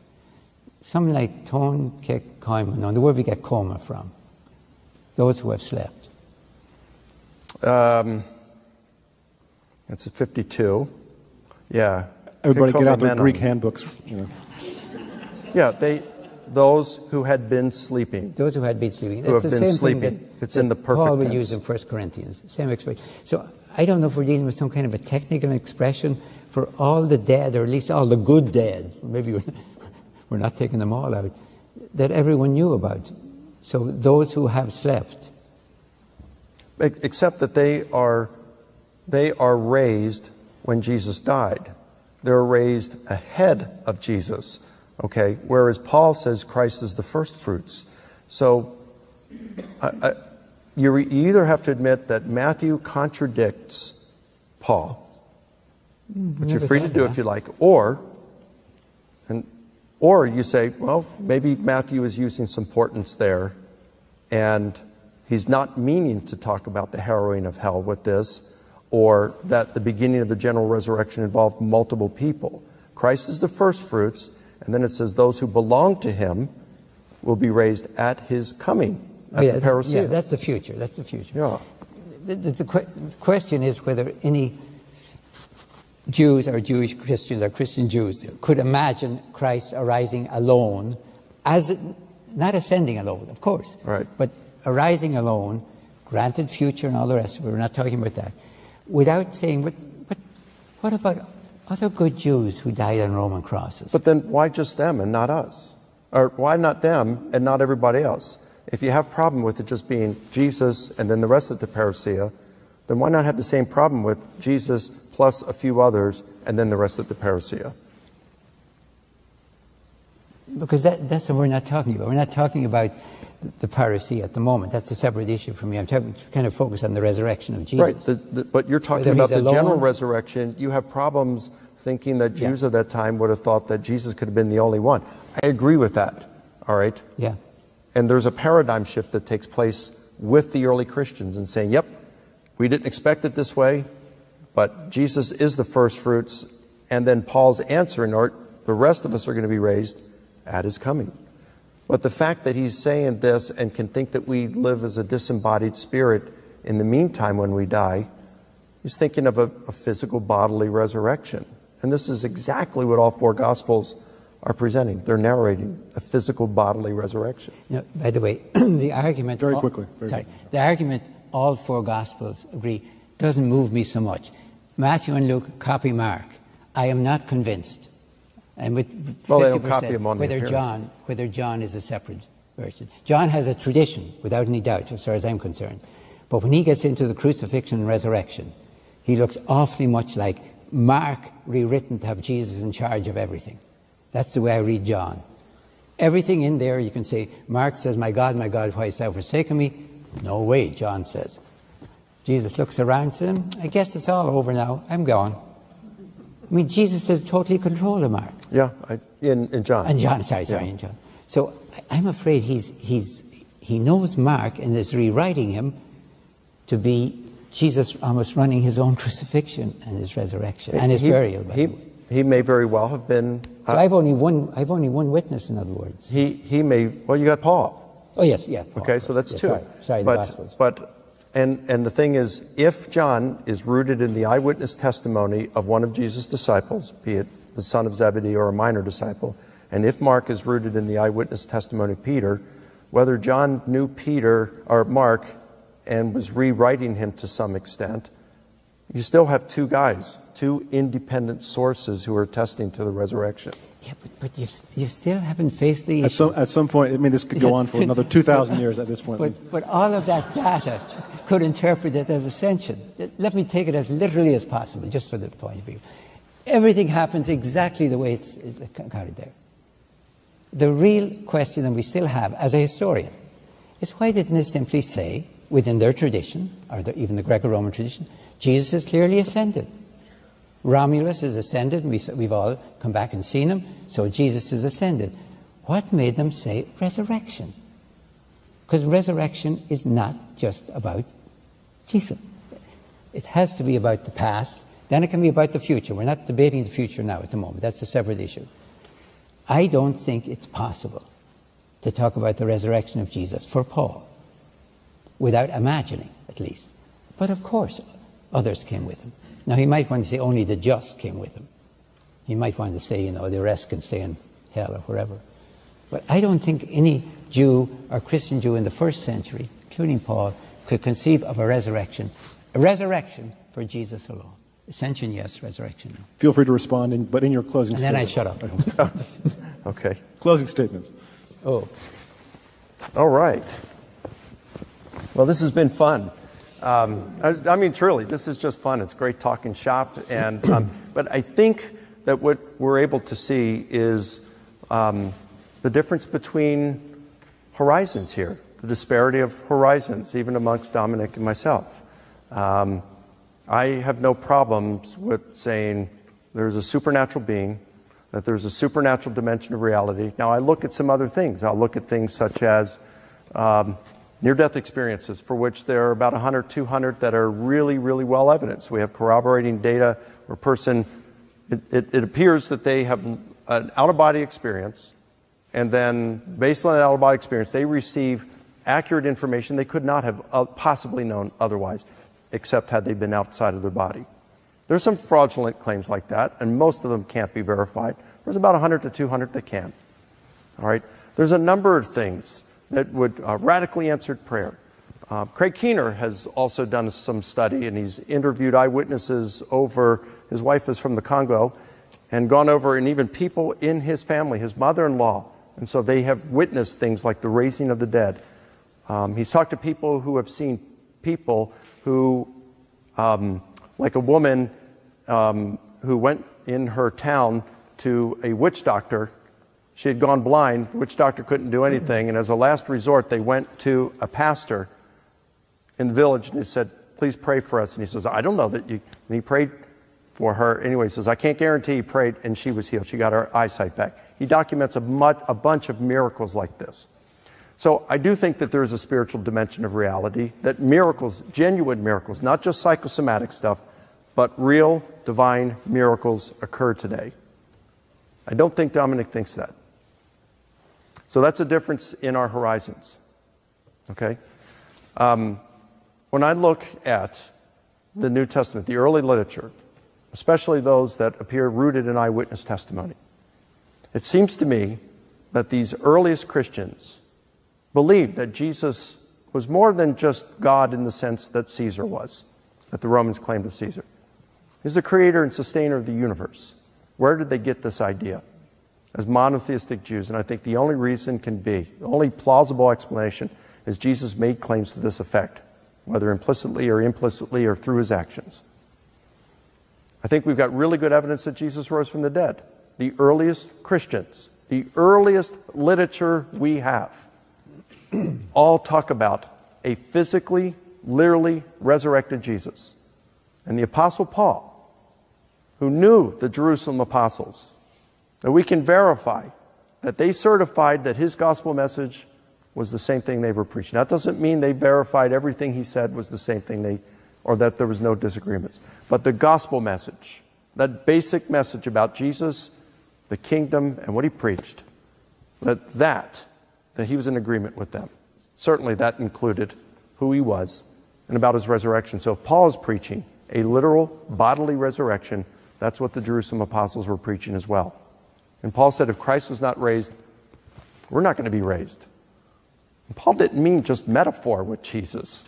Something like ton kekaimenon, the word we get coma from. Those who have slept. It's a 52. Yeah. Everybody get out their Greek handbooks. Yeah, those who had been sleeping. Those who had been sleeping. Who That's have the been same sleeping. Thing that, it's in the perfect Paul will tense. use in 1 Corinthians. Same expression. So I don't know if we're dealing with some kind of a technical expression for all the dead, or at least all the good dead. Maybe we're not taking them all out, that everyone knew about. So those who have slept. Except that they are raised when Jesus died. They're raised ahead of Jesus. Okay, whereas Paul says Christ is the first fruits. So you either have to admit that Matthew contradicts Paul, which you're free to do if you like, or you say, well, maybe Matthew is using some portents there, and he's not meaning to talk about the harrowing of hell with this, or that the beginning of the general resurrection involved multiple people. Christ is the first fruits, and then it says those who belong to him will be raised at his coming, at the parousia. Yeah, that's the future. That's the future. Yeah. The question is whether any Jews or Jewish Christians or Christian Jews could imagine Christ arising alone, not ascending alone, of course, right, but arising alone, granted future and all the rest of it. We're not talking about that. Without saying, but what about other good Jews who died on Roman crosses? But then why just them and not us? Or why not them and not everybody else? If you have a problem with it just being Jesus and then the rest of the parousia, then why not have the same problem with Jesus plus a few others and then the rest of the parousia? Because that's what we're not talking about. We're not talking about the parousia at the moment. That's a separate issue for me. I'm trying to kind of focus on the resurrection of Jesus. Right, but you're talking about the general resurrection. You have problems thinking that Jews of that time would have thought that Jesus could have been the only one. I agree with that, all right? Yeah. And there's a paradigm shift that takes place with the early Christians and saying, yep, we didn't expect it this way, but Jesus is the first fruits. And then Paul's answer, the rest of us are going to be raised at his coming. But the fact that he's saying this and can think that we live as a disembodied spirit in the meantime when we die, he's thinking of a physical bodily resurrection. And this is exactly what all four Gospels are presenting. They're narrating a physical bodily resurrection. Now, by the way, the argument... Very quickly. The argument all four Gospels agree doesn't move me so much. Matthew and Luke copy Mark. I am not convinced. And with 50%, they don't copy him on whether John is a separate version. John has a tradition, without any doubt, as far as I'm concerned. But when he gets into the crucifixion and resurrection, he looks awfully much like Mark rewritten to have Jesus in charge of everything. That's the way I read John. Everything in there, you can say, Mark says, my God, why hast thou forsaken me? No way, John says. Jesus looks around and says, I guess it's all over now. I'm gone. I mean, Jesus is totally control of Mark. Yeah, in John. And John, in John. So I'm afraid he knows Mark and is rewriting him to be Jesus almost running his own crucifixion and his resurrection and his burial. He may very well have been. So I've only one witness, in other words. He may. Well, you got Paul. Oh yes, yeah. Paul, okay, so that's two. Sorry, the Gospels. And the thing is, if John is rooted in the eyewitness testimony of one of Jesus' disciples, be it the son of Zebedee or a minor disciple, and if Mark is rooted in the eyewitness testimony of Peter, whether John knew Peter or Mark and was rewriting him to some extent, you still have two guys, two independent sources who are attesting to the resurrection. Yeah, but you still haven't faced the issue. At some point, I mean, this could go on for another 2,000 years at this point. But all of that data could interpret it as ascension. Let me take it as literally as possible, just for the point of view. Everything happens exactly the way it's carried there. The real question that we still have as a historian is, why didn't they simply say, within their tradition, or even the Greco-Roman tradition, Jesus is clearly ascended. Romulus is ascended, we've all come back and seen him, so Jesus is ascended. What made them say resurrection? Because resurrection is not just about Jesus. It has to be about the past, then it can be about the future. We're not debating the future now at the moment. That's a separate issue. I don't think it's possible to talk about the resurrection of Jesus for Paul without imagining, at least. But of course, others came with him. Now, he might want to say only the just came with him. He might want to say, the rest can stay in hell or wherever. But I don't think any Jew or Christian Jew in the first century, including Paul, could conceive of a resurrection for Jesus alone. Ascension, yes. Resurrection, no. Feel free to respond, but in your closing statement. And then I shut up. Okay. Closing statements. Oh. All right. Well, this has been fun. I mean, truly, this is just fun. It's great talking shop. And, but I think that what we're able to see is the difference between horizons here, the disparity of horizons, even amongst Dominic and myself. I have no problems with saying there's a supernatural being, that there's a supernatural dimension of reality. Now, I look at some other things. I'll look at things such as near-death experiences, for which there are about 100, 200 that are really, really well evidenced. We have corroborating data where a person, it appears that they have an out-of-body experience, and then based on that out-of-body experience, they receive accurate information they could not have possibly known otherwise, except had they been outside of their body. There's some fraudulent claims like that, and most of them can't be verified. There's about 100 to 200 that can. All right? There's a number of things that would radically answered prayer. Craig Keener has also done some study, and he's interviewed eyewitnesses over, his wife is from the Congo, and gone over, and even people in his family, his mother-in-law, and so they have witnessed things like the raising of the dead. He's talked to people who have seen people who, like a woman who went in her town to a witch doctor. She had gone blind, the witch doctor couldn't do anything, and as a last resort, they went to a pastor in the village, and he said, please pray for us. And he says, I don't know that you, and he prayed for her. Anyway, he says, I can't guarantee he prayed, and she was healed. She got her eyesight back. He documents a bunch of miracles like this. So I do think that there is a spiritual dimension of reality, that miracles, genuine miracles, not just psychosomatic stuff, but real divine miracles occur today. I don't think Dominic thinks that. So that's a difference in our horizons, okay? When I look at the New Testament, the early literature, especially those that appear rooted in eyewitness testimony, it seems to me that these earliest Christians believed that Jesus was more than just God in the sense that Caesar was, that the Romans claimed of Caesar. He's the creator and sustainer of the universe. Where did they get this idea? As monotheistic Jews, and I think the only reason can be, the only plausible explanation is Jesus made claims to this effect, whether implicitly or through his actions. I think we've got really good evidence that Jesus rose from the dead. The earliest Christians, the earliest literature we have, all talk about a physically, literally resurrected Jesus. And the Apostle Paul, who knew the Jerusalem apostles, that we can verify that they certified that his gospel message was the same thing they were preaching. That doesn't mean they verified everything he said was the same thing or that there was no disagreements. But the gospel message, that basic message about Jesus, the kingdom, and what he preached, that he was in agreement with them. Certainly that included who he was and about his resurrection. So if Paul is preaching a literal bodily resurrection, that's what the Jerusalem apostles were preaching as well. And Paul said if Christ was not raised, we're not going to be raised. And Paul didn't mean just metaphor with Jesus,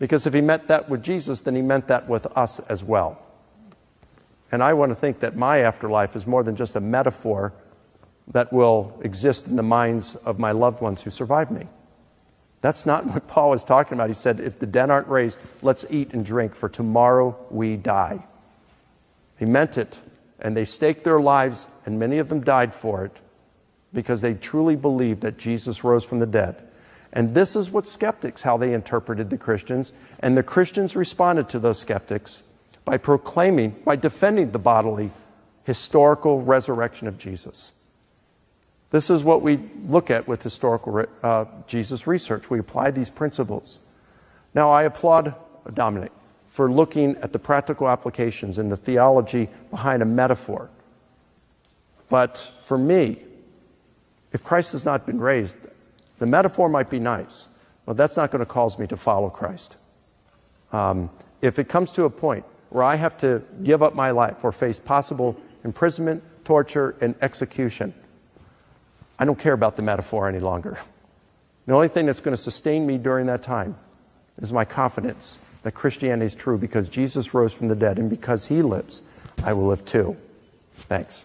because if he meant that with Jesus, then he meant that with us as well. And I want to think that my afterlife is more than just a metaphor that will exist in the minds of my loved ones who survived me. That's not what Paul was talking about. He said, if the dead aren't raised, let's eat and drink, for tomorrow we die. He meant it, and they staked their lives, and many of them died for it, because they truly believed that Jesus rose from the dead. And this is what skeptics, how they interpreted the Christians, and the Christians responded to those skeptics by proclaiming, by defending the bodily, historical resurrection of Jesus. This is what we look at with historical Jesus research. We apply these principles. Now, I applaud Dominic for looking at the practical applications and the theology behind a metaphor. But for me, if Christ has not been raised, the metaphor might be nice, but that's not going to cause me to follow Christ. If it comes to a point where I have to give up my life or face possible imprisonment, torture, and execution, I don't care about the metaphor any longer. The only thing that's going to sustain me during that time is my confidence that Christianity is true, because Jesus rose from the dead, and because he lives, I will live too. Thanks.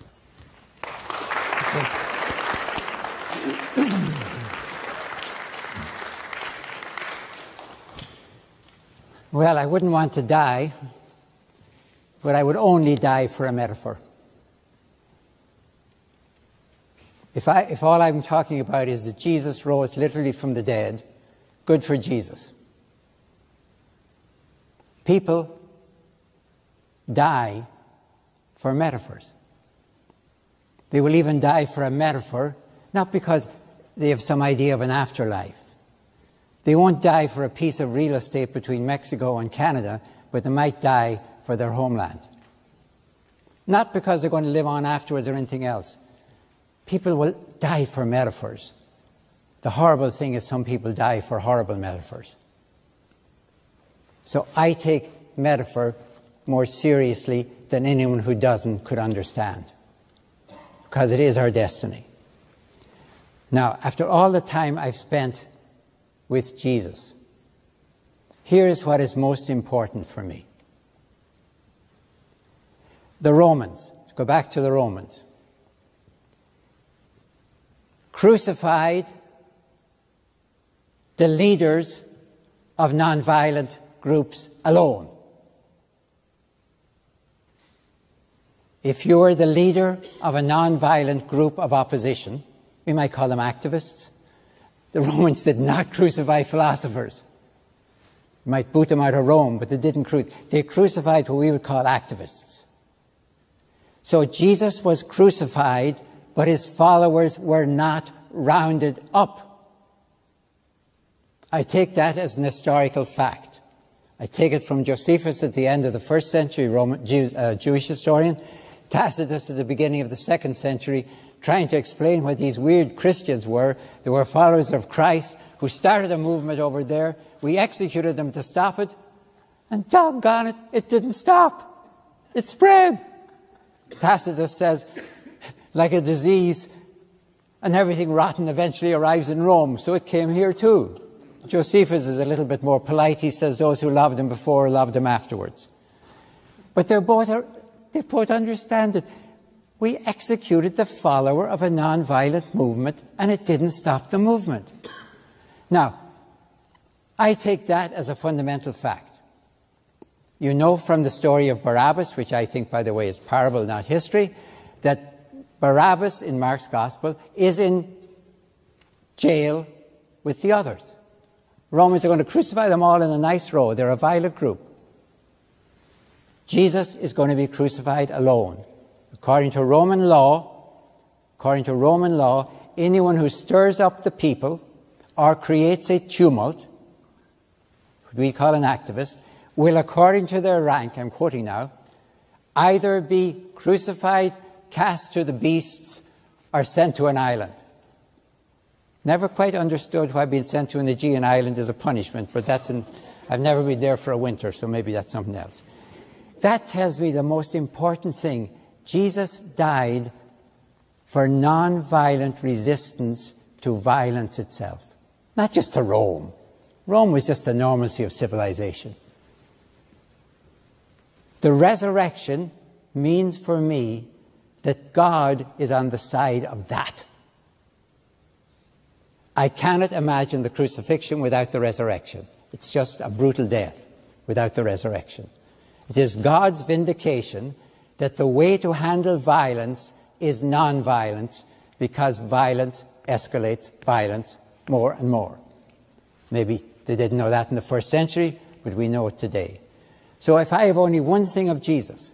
Well, I wouldn't want to die, but I would only die for a metaphor. If all I'm talking about is that Jesus rose literally from the dead, good for Jesus. People die for metaphors. They will even die for a metaphor, not because they have some idea of an afterlife. They won't die for a piece of real estate between Mexico and Canada, but they might die for their homeland. Not because they're going to live on afterwards or anything else. People will die for metaphors. The horrible thing is some people die for horrible metaphors. So I take metaphor more seriously than anyone who doesn't could understand, because it is our destiny. Now, after all the time I've spent with Jesus, here's what is most important for me. The Romans, go back to the Romans, crucified the leaders of nonviolent groups alone. If you're the leader of a nonviolent group of opposition, we might call them activists. The Romans did not crucify philosophers. You might boot them out of Rome, but they didn't they crucified what we would call activists. So Jesus was crucified, but his followers were not rounded up. I take that as an historical fact. I take it from Josephus at the end of the 1st century Jewish historian, Tacitus at the beginning of the 2nd century, trying to explain what these weird Christians were. They were followers of Christ who started a movement over there. We executed them to stop it, and doggone it, it didn't stop. It spread. Tacitus says, like a disease, and everything rotten eventually arrives in Rome, so it came here too. Josephus is a little bit more polite. He says those who loved him before loved him afterwards. But they both understand it. We executed the follower of a nonviolent movement, and it didn't stop the movement. Now, I take that as a fundamental fact. You know from the story of Barabbas, which I think, by the way, is parable, not history, that Barabbas in Mark's Gospel is in jail with the others. Romans are going to crucify them all in a nice row. They're a violent group. Jesus is going to be crucified alone. According to Roman law, anyone who stirs up the people or creates a tumult, what we call an activist, will, according to their rank, I'm quoting now, either be crucified, cast to the beasts, or sent to an island. Never quite understood why being sent to an Aegean island is a punishment, but I've never been there for a winter, so maybe that's something else. That tells me the most important thing. Jesus died for non-violent resistance to violence itself, not just to Rome. Rome was just the normalcy of civilization. The resurrection means for me that God is on the side of that. I cannot imagine the crucifixion without the resurrection. It's just a brutal death without the resurrection. It is God's vindication that the way to handle violence is non-violence, because violence escalates violence more and more. Maybe they didn't know that in the first century, but we know it today. So if I have only one thing of Jesus,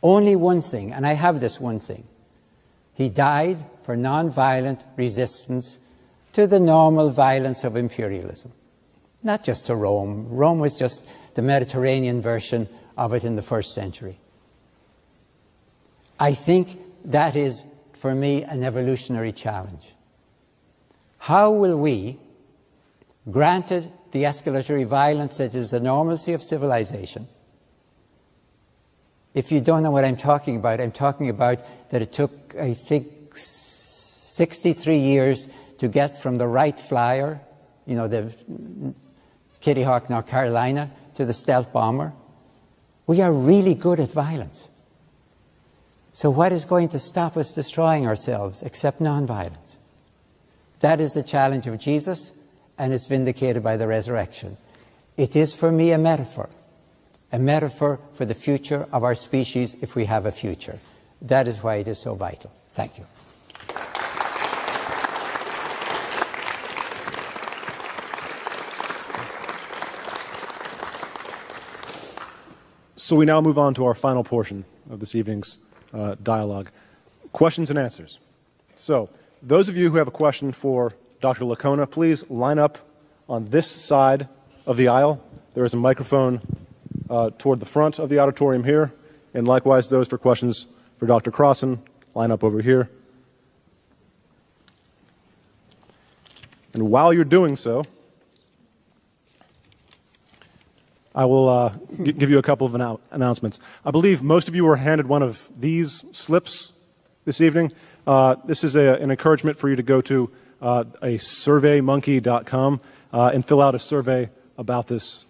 only one thing, and I have this one thing, he died for non-violent resistance to the normal violence of imperialism. Not just to Rome. Rome was just the Mediterranean version of it in the first century. I think that is, for me, an evolutionary challenge. How will we, granted the escalatory violence that is the normalcy of civilization, if you don't know what I'm talking about that it took, I think, 63 years to get from the Wright Flyer, you know, the Kitty Hawk, North Carolina, to the stealth bomber. We are really good at violence. So what is going to stop us destroying ourselves except nonviolence? That is the challenge of Jesus, and it's vindicated by the resurrection. It is for me a metaphor for the future of our species if we have a future. That is why it is so vital. Thank you. So we now move on to our final portion of this evening's dialogue, questions and answers. So those of you who have a question for Dr. Licona, please line up on this side of the aisle. There is a microphone toward the front of the auditorium here, and likewise those for questions for Dr. Crossan, line up over here. And while you're doing so, I will give you a couple of announcements. I believe most of you were handed one of these slips this evening. This is an encouragement for you to go to a surveymonkey.com and fill out a survey about this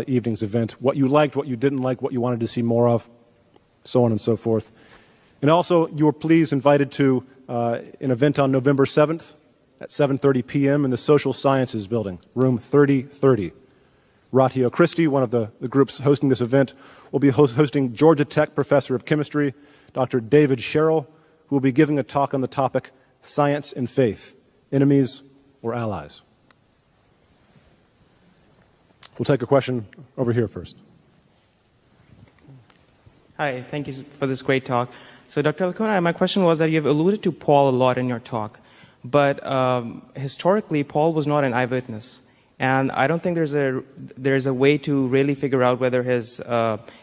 evening's event. What you liked, what you didn't like, what you wanted to see more of, so on and so forth. And also, you are please invited to an event on November 7th at 7:30 p.m. in the Social Sciences Building, room 3030. Ratio Christie, one of the groups hosting this event, will be hosting Georgia Tech Professor of Chemistry, Dr. David Sherrill, who will be giving a talk on the topic, Science and Faith, Enemies or Allies. We'll take a question over here first. Hi, thank you for this great talk. So Dr. Licona, my question was that you have alluded to Paul a lot in your talk, but historically Paul was not an eyewitness. And I don't think there's a way to really figure out whether his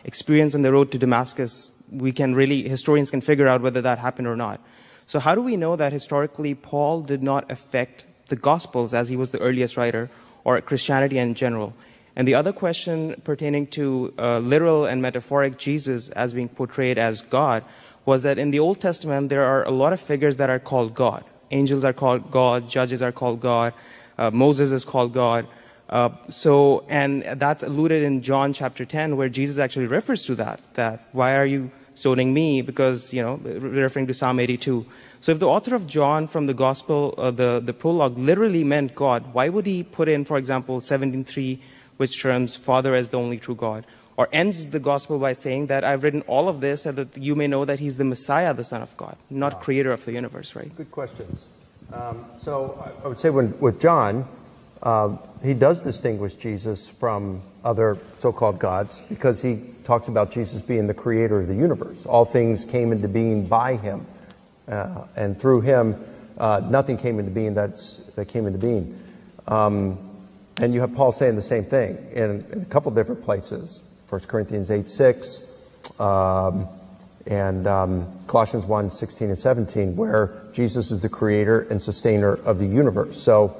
experience on the road to Damascus, historians can figure out whether that happened or not. So how do we know that historically Paul did not affect the Gospels as he was the earliest writer, or Christianity in general? And the other question pertaining to literal and metaphoric Jesus as being portrayed as God was that in the Old Testament there are a lot of figures that are called God. Angels are called God, judges are called God, Moses is called God. And that's alluded in John chapter 10, where Jesus actually refers to that why are you stoning me? Because, referring to Psalm 82. So if the author of John from the gospel, the prologue literally meant God, why would he put in, for example, 17:3, which terms Father as the only true God? Or ends the gospel by saying that I've written all of this so that you may know that he's the Messiah, the Son of God, not creator of the universe, right? Good questions. So I would say with John, he does distinguish Jesus from other so-called gods because he talks about Jesus being the creator of the universe. All things came into being by him, and through him, nothing came into being that came into being. And you have Paul saying the same thing in a couple different places. 1 Corinthians 8:6, Colossians 1, 16 and 17, where Jesus is the creator and sustainer of the universe. So,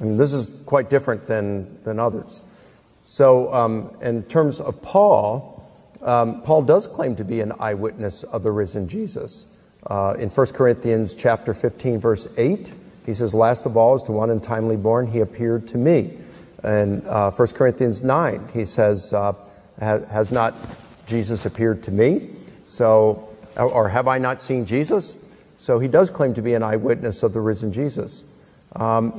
I mean, this is quite different than others. So, in terms of Paul, Paul does claim to be an eyewitness of the risen Jesus. In 1 Corinthians chapter 15, verse 8, he says, "Last of all, as to one untimely born, he appeared to me." And 1 Corinthians 9, he says, "Has not Jesus appeared to me? So, or have I not seen Jesus?" So he does claim to be an eyewitness of the risen Jesus.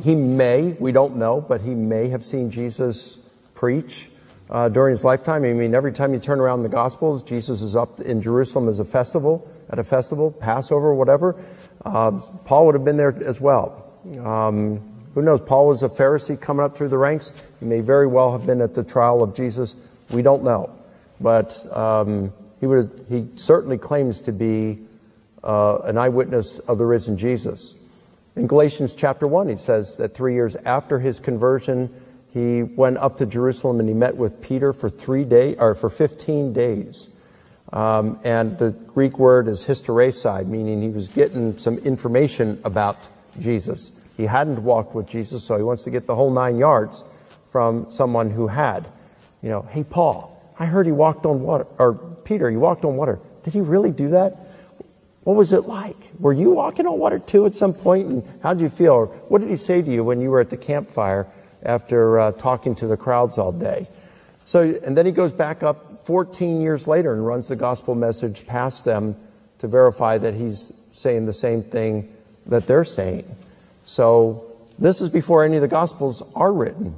He may, we don't know, but he may have seen Jesus preach during his lifetime. I mean, every time you turn around the Gospels, Jesus is up in Jerusalem as at a festival, Passover, whatever. Paul would have been there as well. Who knows? Paul was a Pharisee coming up through the ranks. He may very well have been at the trial of Jesus. We don't know. But he certainly claims to be an eyewitness of the risen Jesus. In Galatians chapter 1, he says that 3 years after his conversion, he went up to Jerusalem and he met with Peter for 15 days. And the Greek word is hysteresai, meaning he was getting some information about Jesus. He hadn't walked with Jesus, so he wants to get the whole 9 yards from someone who had. You know, "Hey, Paul, I heard he walked on water," or "Peter, you walked on water. Did he really do that? What was it like? Were you walking on water too at some point? And how did you feel? Or what did he say to you when you were at the campfire after talking to the crowds all day?" So, and then he goes back up 14 years later and runs the gospel message past them to verify that he's saying the same thing that they're saying. So this is before any of the gospels are written.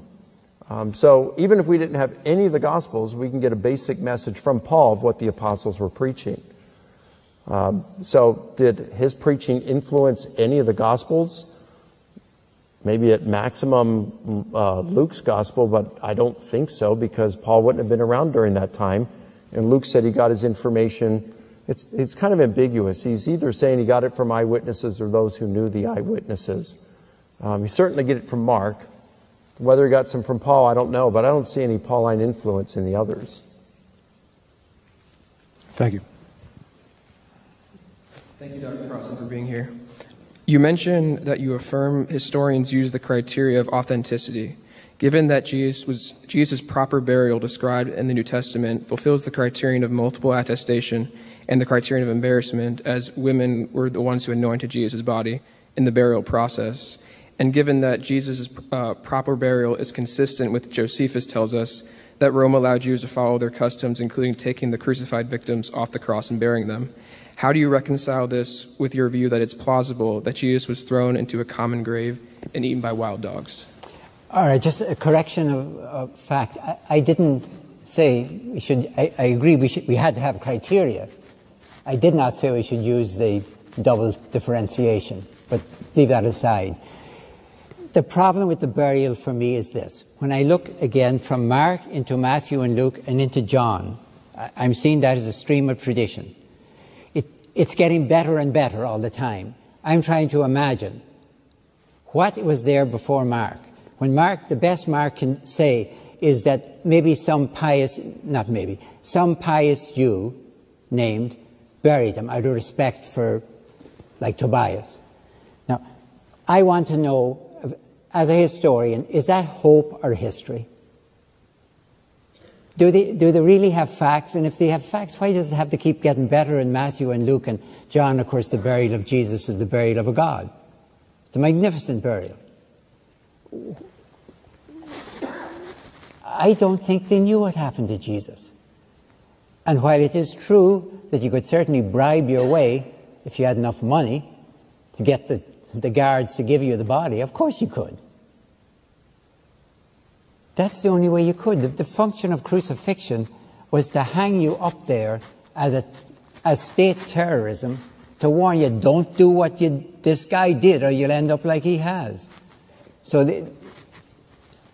So even if we didn't have any of the gospels, we can get a basic message from Paul of what the apostles were preaching. So did his preaching influence any of the gospels? Maybe at maximum Luke's gospel, but I don't think so, because Paul wouldn't have been around during that time. And Luke said he got his information. It's kind of ambiguous. He's either saying he got it from eyewitnesses or those who knew the eyewitnesses. He certainly get it from Mark. Whether he got some from Paul, I don't know, but I don't see any Pauline influence in the others. Thank you. Thank you, Dr. Crossan, for being here. You mentioned that you affirm historians use the criteria of authenticity. Given that Jesus' proper burial described in the New Testament fulfills the criterion of multiple attestation and the criterion of embarrassment, as women were the ones who anointed Jesus' body in the burial process, and given that Jesus' proper burial is consistent with Josephus tells us that Rome allowed Jews to follow their customs, including taking the crucified victims off the cross and burying them, how do you reconcile this with your view that it's plausible that Jesus was thrown into a common grave and eaten by wild dogs? All right, just a correction of fact. I didn't say we should, I agree we had to have criteria. I did not say we should use the double differentiation, but leave that aside. The problem with the burial for me is this. When I look again from Mark into Matthew and Luke and into John, I'm seeing that as a stream of tradition. It's getting better and better all the time. I'm trying to imagine what was there before Mark. When Mark, the best Mark can say is that maybe some pious Jew named buried him out of respect for, like Tobias. Now, I want to know, as a historian, is that hope or history? Do they really have facts? And if they have facts, why does it have to keep getting better in Matthew and Luke and John? Of course, the burial of Jesus is the burial of a god. It's a magnificent burial. I don't think they knew what happened to Jesus. And while it is true that you could certainly bribe your way, if you had enough money, to get the guards to give you the body, of course you could. That's the only way you could. The function of crucifixion was to hang you up there as state terrorism, to warn you, don't do what this guy did or you'll end up like he has. So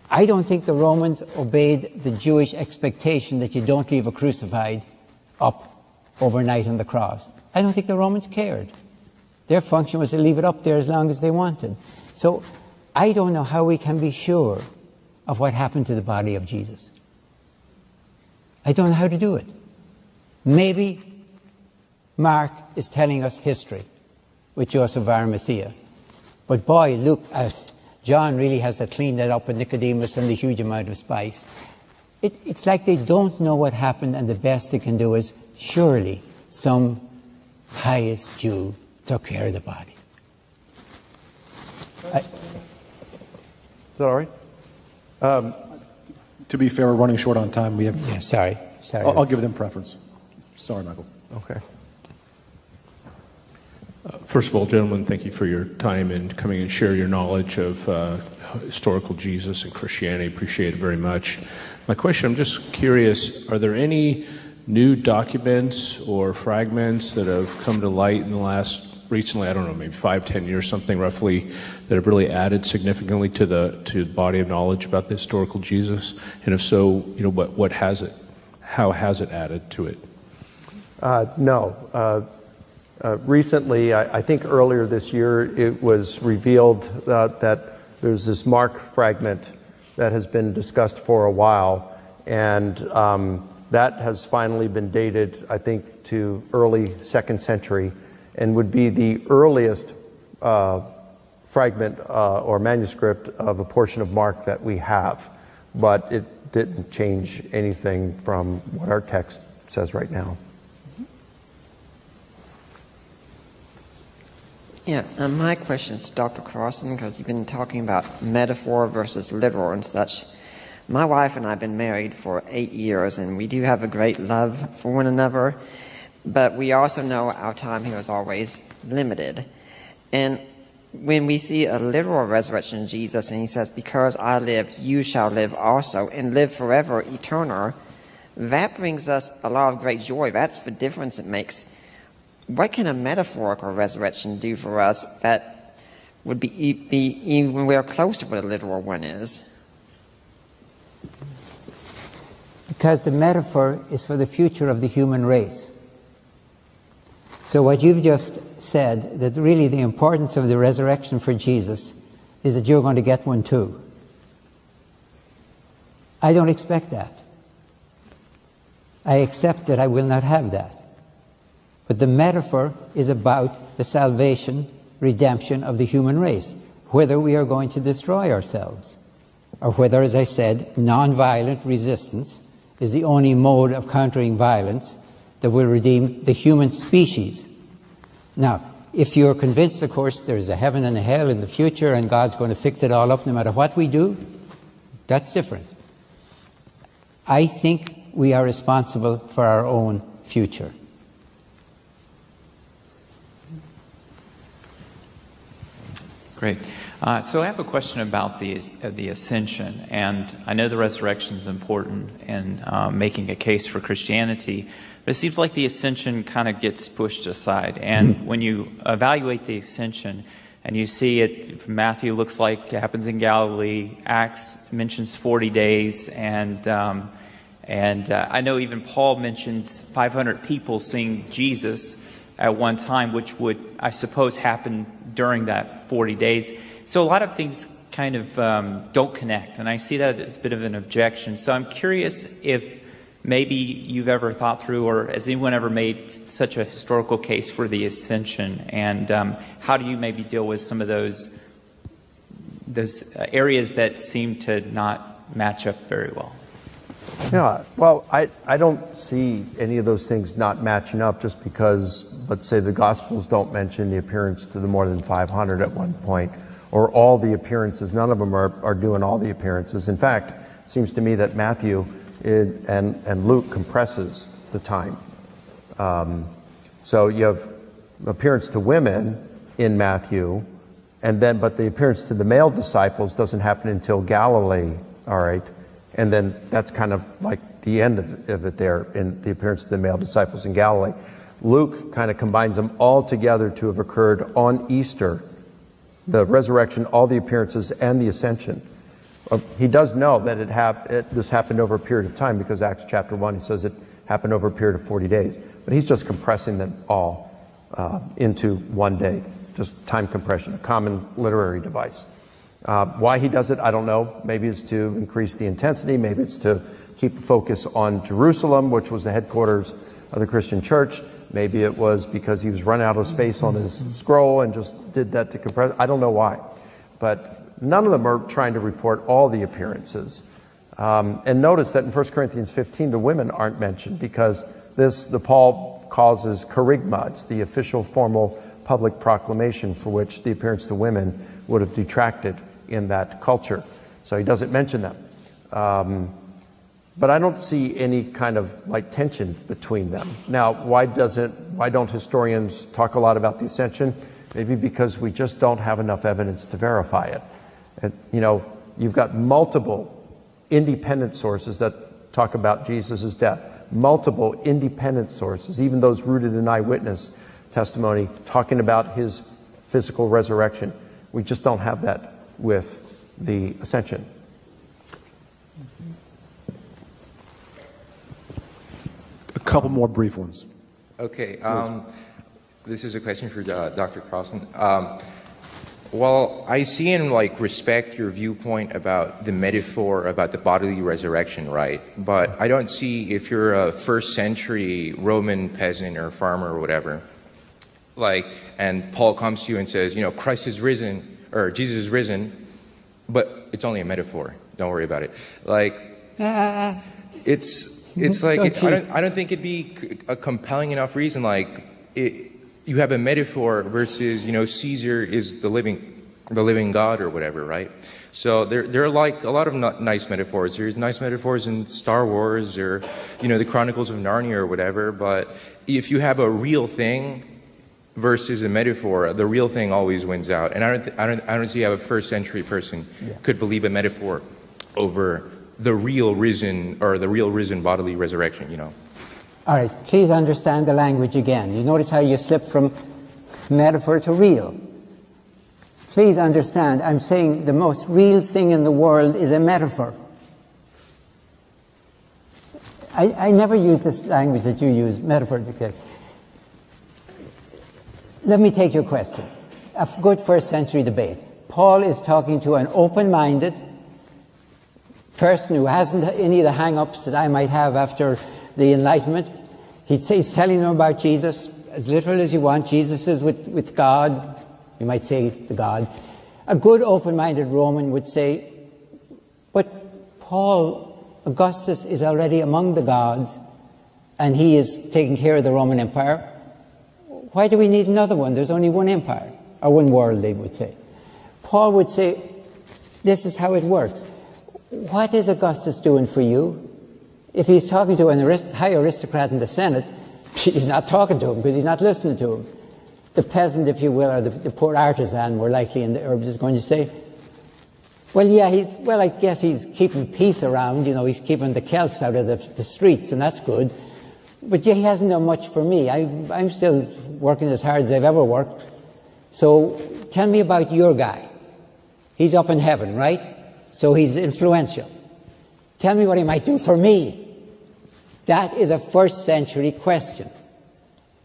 I don't think the Romans obeyed the Jewish expectation that you don't leave a crucified up overnight on the cross. I don't think the Romans cared. Their function was to leave it up there as long as they wanted. So I don't know how we can be sure of what happened to the body of Jesus. I don't know how to do it. Maybe Mark is telling us history with Joseph of Arimathea. But boy, Luke, John really has to clean that up with Nicodemus and the huge amount of spice. It's like they don't know what happened, and the best they can do is, surely some pious Jew took care of the body. Is that all right? To be fair, we're running short on time. We have. Yeah, sorry. I'll give them preference. Sorry, Michael. Okay. First of all, gentlemen, thank you for your time and coming and share your knowledge of historical Jesus and Christianity. Appreciate it very much. My question, I'm just curious, are there any new documents or fragments that have come to light in the last, recently, I don't know, maybe 5-10 years, something roughly, that have really added significantly to the body of knowledge about the historical Jesus? And if so, what has it? How has it added to it? No. Recently, I think earlier this year, it was revealed that there's this Mark fragment that has been discussed for a while, and that has finally been dated, I think, to early 2nd century, and would be the earliest fragment or manuscript of a portion of Mark that we have, but it didn't change anything from what our text says right now. Yeah, my question is Dr. Crossan, because you've been talking about metaphor versus literal and such. My wife and I have been married for 8 years, and we do have a great love for one another, but we also know our time here is always limited. And when we see a literal resurrection of Jesus, and he says, because I live, you shall live also, and live forever, eternal, that brings us a lot of great joy. That's the difference it makes. What can a metaphorical resurrection do for us that would be even close to what a literal one is? Because the metaphor is for the future of the human race. So what you've just said, that really the importance of the resurrection for Jesus is that you're going to get one too. I don't expect that. I accept that I will not have that. But the metaphor is about the salvation, redemption of the human race, whether we are going to destroy ourselves, or whether, as I said, nonviolent resistance is the only mode of countering violence that will redeem the human species. Now, if you're convinced, of course, there's a heaven and a hell in the future and God's going to fix it all up no matter what we do, that's different. I think we are responsible for our own future. Great. So I have a question about the ascension, and I know the resurrection is important in making a case for Christianity, but it seems like the ascension kind of gets pushed aside. And when you evaluate the ascension, and you see it, Matthew looks like it happens in Galilee, Acts mentions 40 days, and I know even Paul mentions 500 people seeing Jesus at one time, which would, I suppose, happen during that 40 days. So a lot of things kind of don't connect, and I see that as a bit of an objection. So I'm curious if maybe you've ever thought through, or has anyone ever made such a historical case for the ascension, and how do you maybe deal with some of those areas that seem to not match up very well? Yeah, well, I don't see any of those things not matching up just because, let's say, the Gospels don't mention the appearance to the more than 500 at one point, or all the appearances. None of them are doing all the appearances. In fact, it seems to me that Matthew and Luke compresses the time. So you have appearance to women in Matthew, but the appearance to the male disciples doesn't happen until Galilee, all right? And then that's kind of like the end of it there in the appearance of the male disciples in Galilee. Luke kind of combines them all together to have occurred on Easter, the resurrection, all the appearances, and the ascension. He does know that this happened over a period of time because Acts chapter 1, he says it happened over a period of 40 days. But he's just compressing them all into one day, just time compression, a common literary device. Why he does it, I don't know. Maybe it's to increase the intensity. Maybe it's to keep the focus on Jerusalem, which was the headquarters of the Christian church. Maybe it was because he was running out of space on his scroll and just did that to compress. I don't know why. But none of them are trying to report all the appearances. And notice that in 1 Corinthians 15, the women aren't mentioned because the Paul causes kerygma. It's the official formal public proclamation for which the appearance to women would have detracted in that culture. So he doesn't mention them. But I don't see any kind of tension between them. Now, why don't historians talk a lot about the ascension? Maybe because we just don't have enough evidence to verify it. And, you've got multiple independent sources that talk about Jesus' death. Multiple independent sources, even those rooted in eyewitness testimony, talking about his physical resurrection. We just don't have that with the ascension. A couple more brief ones. Okay. This is a question for Dr. Crossan. Well, I see and respect your viewpoint about the metaphor about the bodily resurrection, right? But I don't see, if you're a first century Roman peasant or farmer or whatever, and Paul comes to you and says, Christ is risen, or Jesus is risen, but it's only a metaphor. Don't worry about it. I don't think it'd be a compelling enough reason. You have a metaphor versus, Caesar is the living God or whatever, right? So there are a lot of nice metaphors. There's nice metaphors in Star Wars or, the Chronicles of Narnia or whatever. But if you have a real thing versus a metaphor, the real thing always wins out. And I don't see how a first century person could believe a metaphor over the real risen bodily resurrection, All right, please understand the language again. You notice how you slip from metaphor to real. Please understand, I'm saying the most real thing in the world is a metaphor. I never use this language that you use, metaphor. Because let me take your question. A good first century debate. Paul is talking to an open-minded person who hasn't any of the hang-ups that I might have after the Enlightenment. He's telling them about Jesus, as literal as you want. Jesus is with God. You might say the God. A good open-minded Roman would say, but Augustus is already among the gods, and he is taking care of the Roman Empire. Why do we need another one? There's only one empire, or one world, they would say. Paul would say, this is how it works. What is Augustus doing for you? If he's talking to a high aristocrat in the Senate, he's not talking to him because he's not listening to him. The peasant, if you will, or the poor artisan, more likely in the herbs, is going to say, well, yeah, I guess he's keeping peace around, he's keeping the Celts out of the streets, and that's good. But yeah, he hasn't done much for me. I'm still working as hard as I've ever worked. So tell me about your guy. He's up in heaven, right? So he's influential. Tell me what he might do for me. That is a first century question.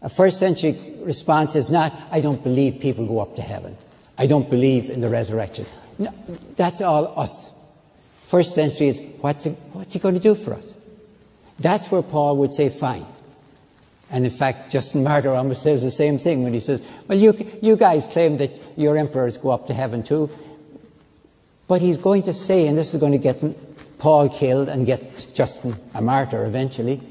A first century response is not, I don't believe people go up to heaven. I don't believe in the resurrection. No, that's all us. First century is, what's he going to do for us? That's where Paul would say, fine. And in fact, Justin Martyr almost says the same thing when he says, well, you guys claim that your emperors go up to heaven too. But he's going to say, and this is going to get Paul killed and get Justin a martyr eventually,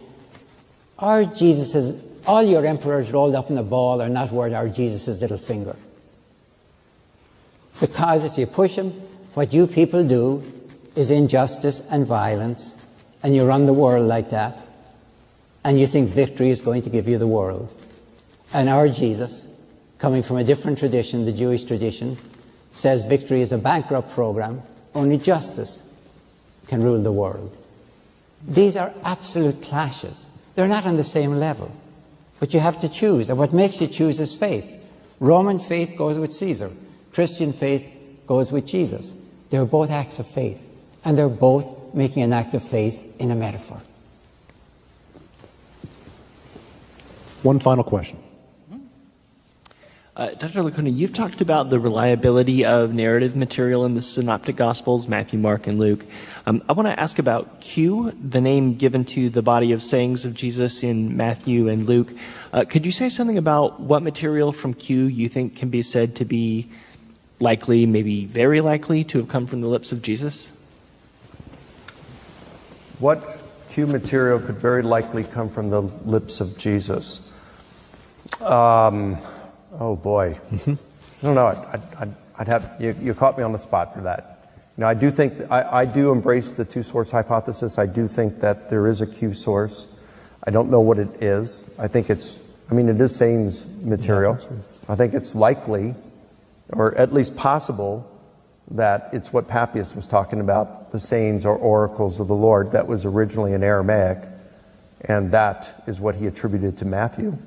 our Jesus's, all your emperors rolled up in a ball are not worth our Jesus's little finger. Because if you push him, what you people do is injustice and violence, and you run the world like that, and you think victory is going to give you the world. And our Jesus, coming from a different tradition, the Jewish tradition, says victory is a bankrupt program, only justice can rule the world. These are absolute clashes. They're not on the same level. But you have to choose, and what makes you choose is faith. Roman faith goes with Caesar. Christian faith goes with Jesus. They're both acts of faith, and they're both making an act of faith in a metaphor. One final question. Dr. Licona, you've talked about the reliability of narrative material in the Synoptic Gospels, Matthew, Mark, and Luke. I want to ask about Q, the name given to the body of sayings of Jesus in Matthew and Luke. Could you say something about what material from Q you think can be said to be likely, maybe very likely, to have come from the lips of Jesus? What Q material could very likely come from the lips of Jesus? Oh boy, I don't know. I'd have you caught me on the spot for that. You know, I do think I do embrace the two source hypothesis. I do think that there is a Q source. I don't know what it is. I think it's. I mean, it is sayings material. I think it's likely, or at least possible, that it's what Papias was talking about, the sayings or oracles of the Lord, that was originally in Aramaic, and that is what he attributed to Matthew.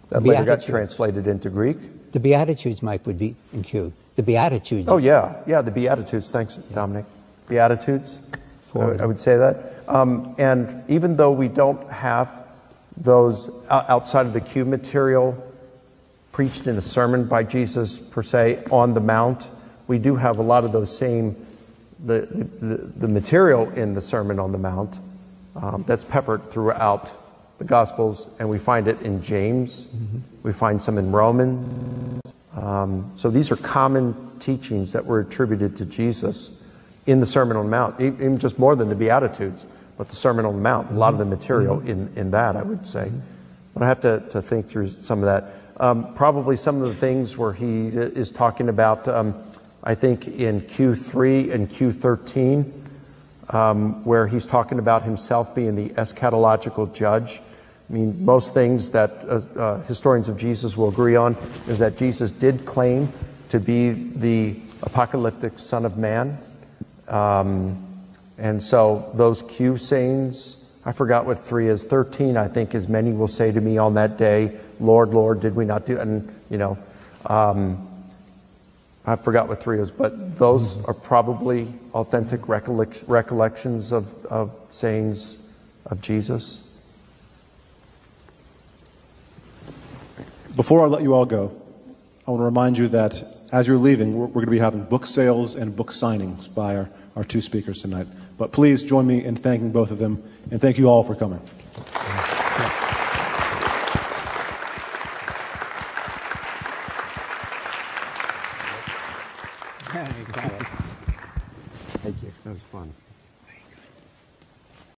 That later got translated into Greek. The Beatitudes, Mike, would be in Q. The Beatitudes. Oh, yeah, the Beatitudes. Thanks, Dominic. Beatitudes, I would say that. And even though we don't have those outside of the Q material preached in a sermon by Jesus, per se, on the Mount, we do have a lot of those same, the material in the Sermon on the Mount that's peppered throughout the Gospels, and we find it in James. We find some in Romans. So these are common teachings that were attributed to Jesus in the Sermon on the Mount, even just more than the Beatitudes, but the Sermon on the Mount, a lot of the material in that, I would say. But I have to think through some of that. Probably some of the things where he is talking about, I think in Q3 and Q13, where he's talking about himself being the eschatological judge. I mean, most things that historians of Jesus will agree on is that Jesus did claim to be the apocalyptic Son of Man. And so those Q sayings, I forgot what 3 is. 13, I think, is many will say to me on that day, Lord, Lord, did we not do? And, you know, I forgot what 3 is, but those are probably authentic recollections of sayings of Jesus. Before I let you all go, I want to remind you that as you're leaving, we're going to be having book sales and book signings by our two speakers tonight. But please join me in thanking both of them, and thank you all for coming. Thank you. That was fun.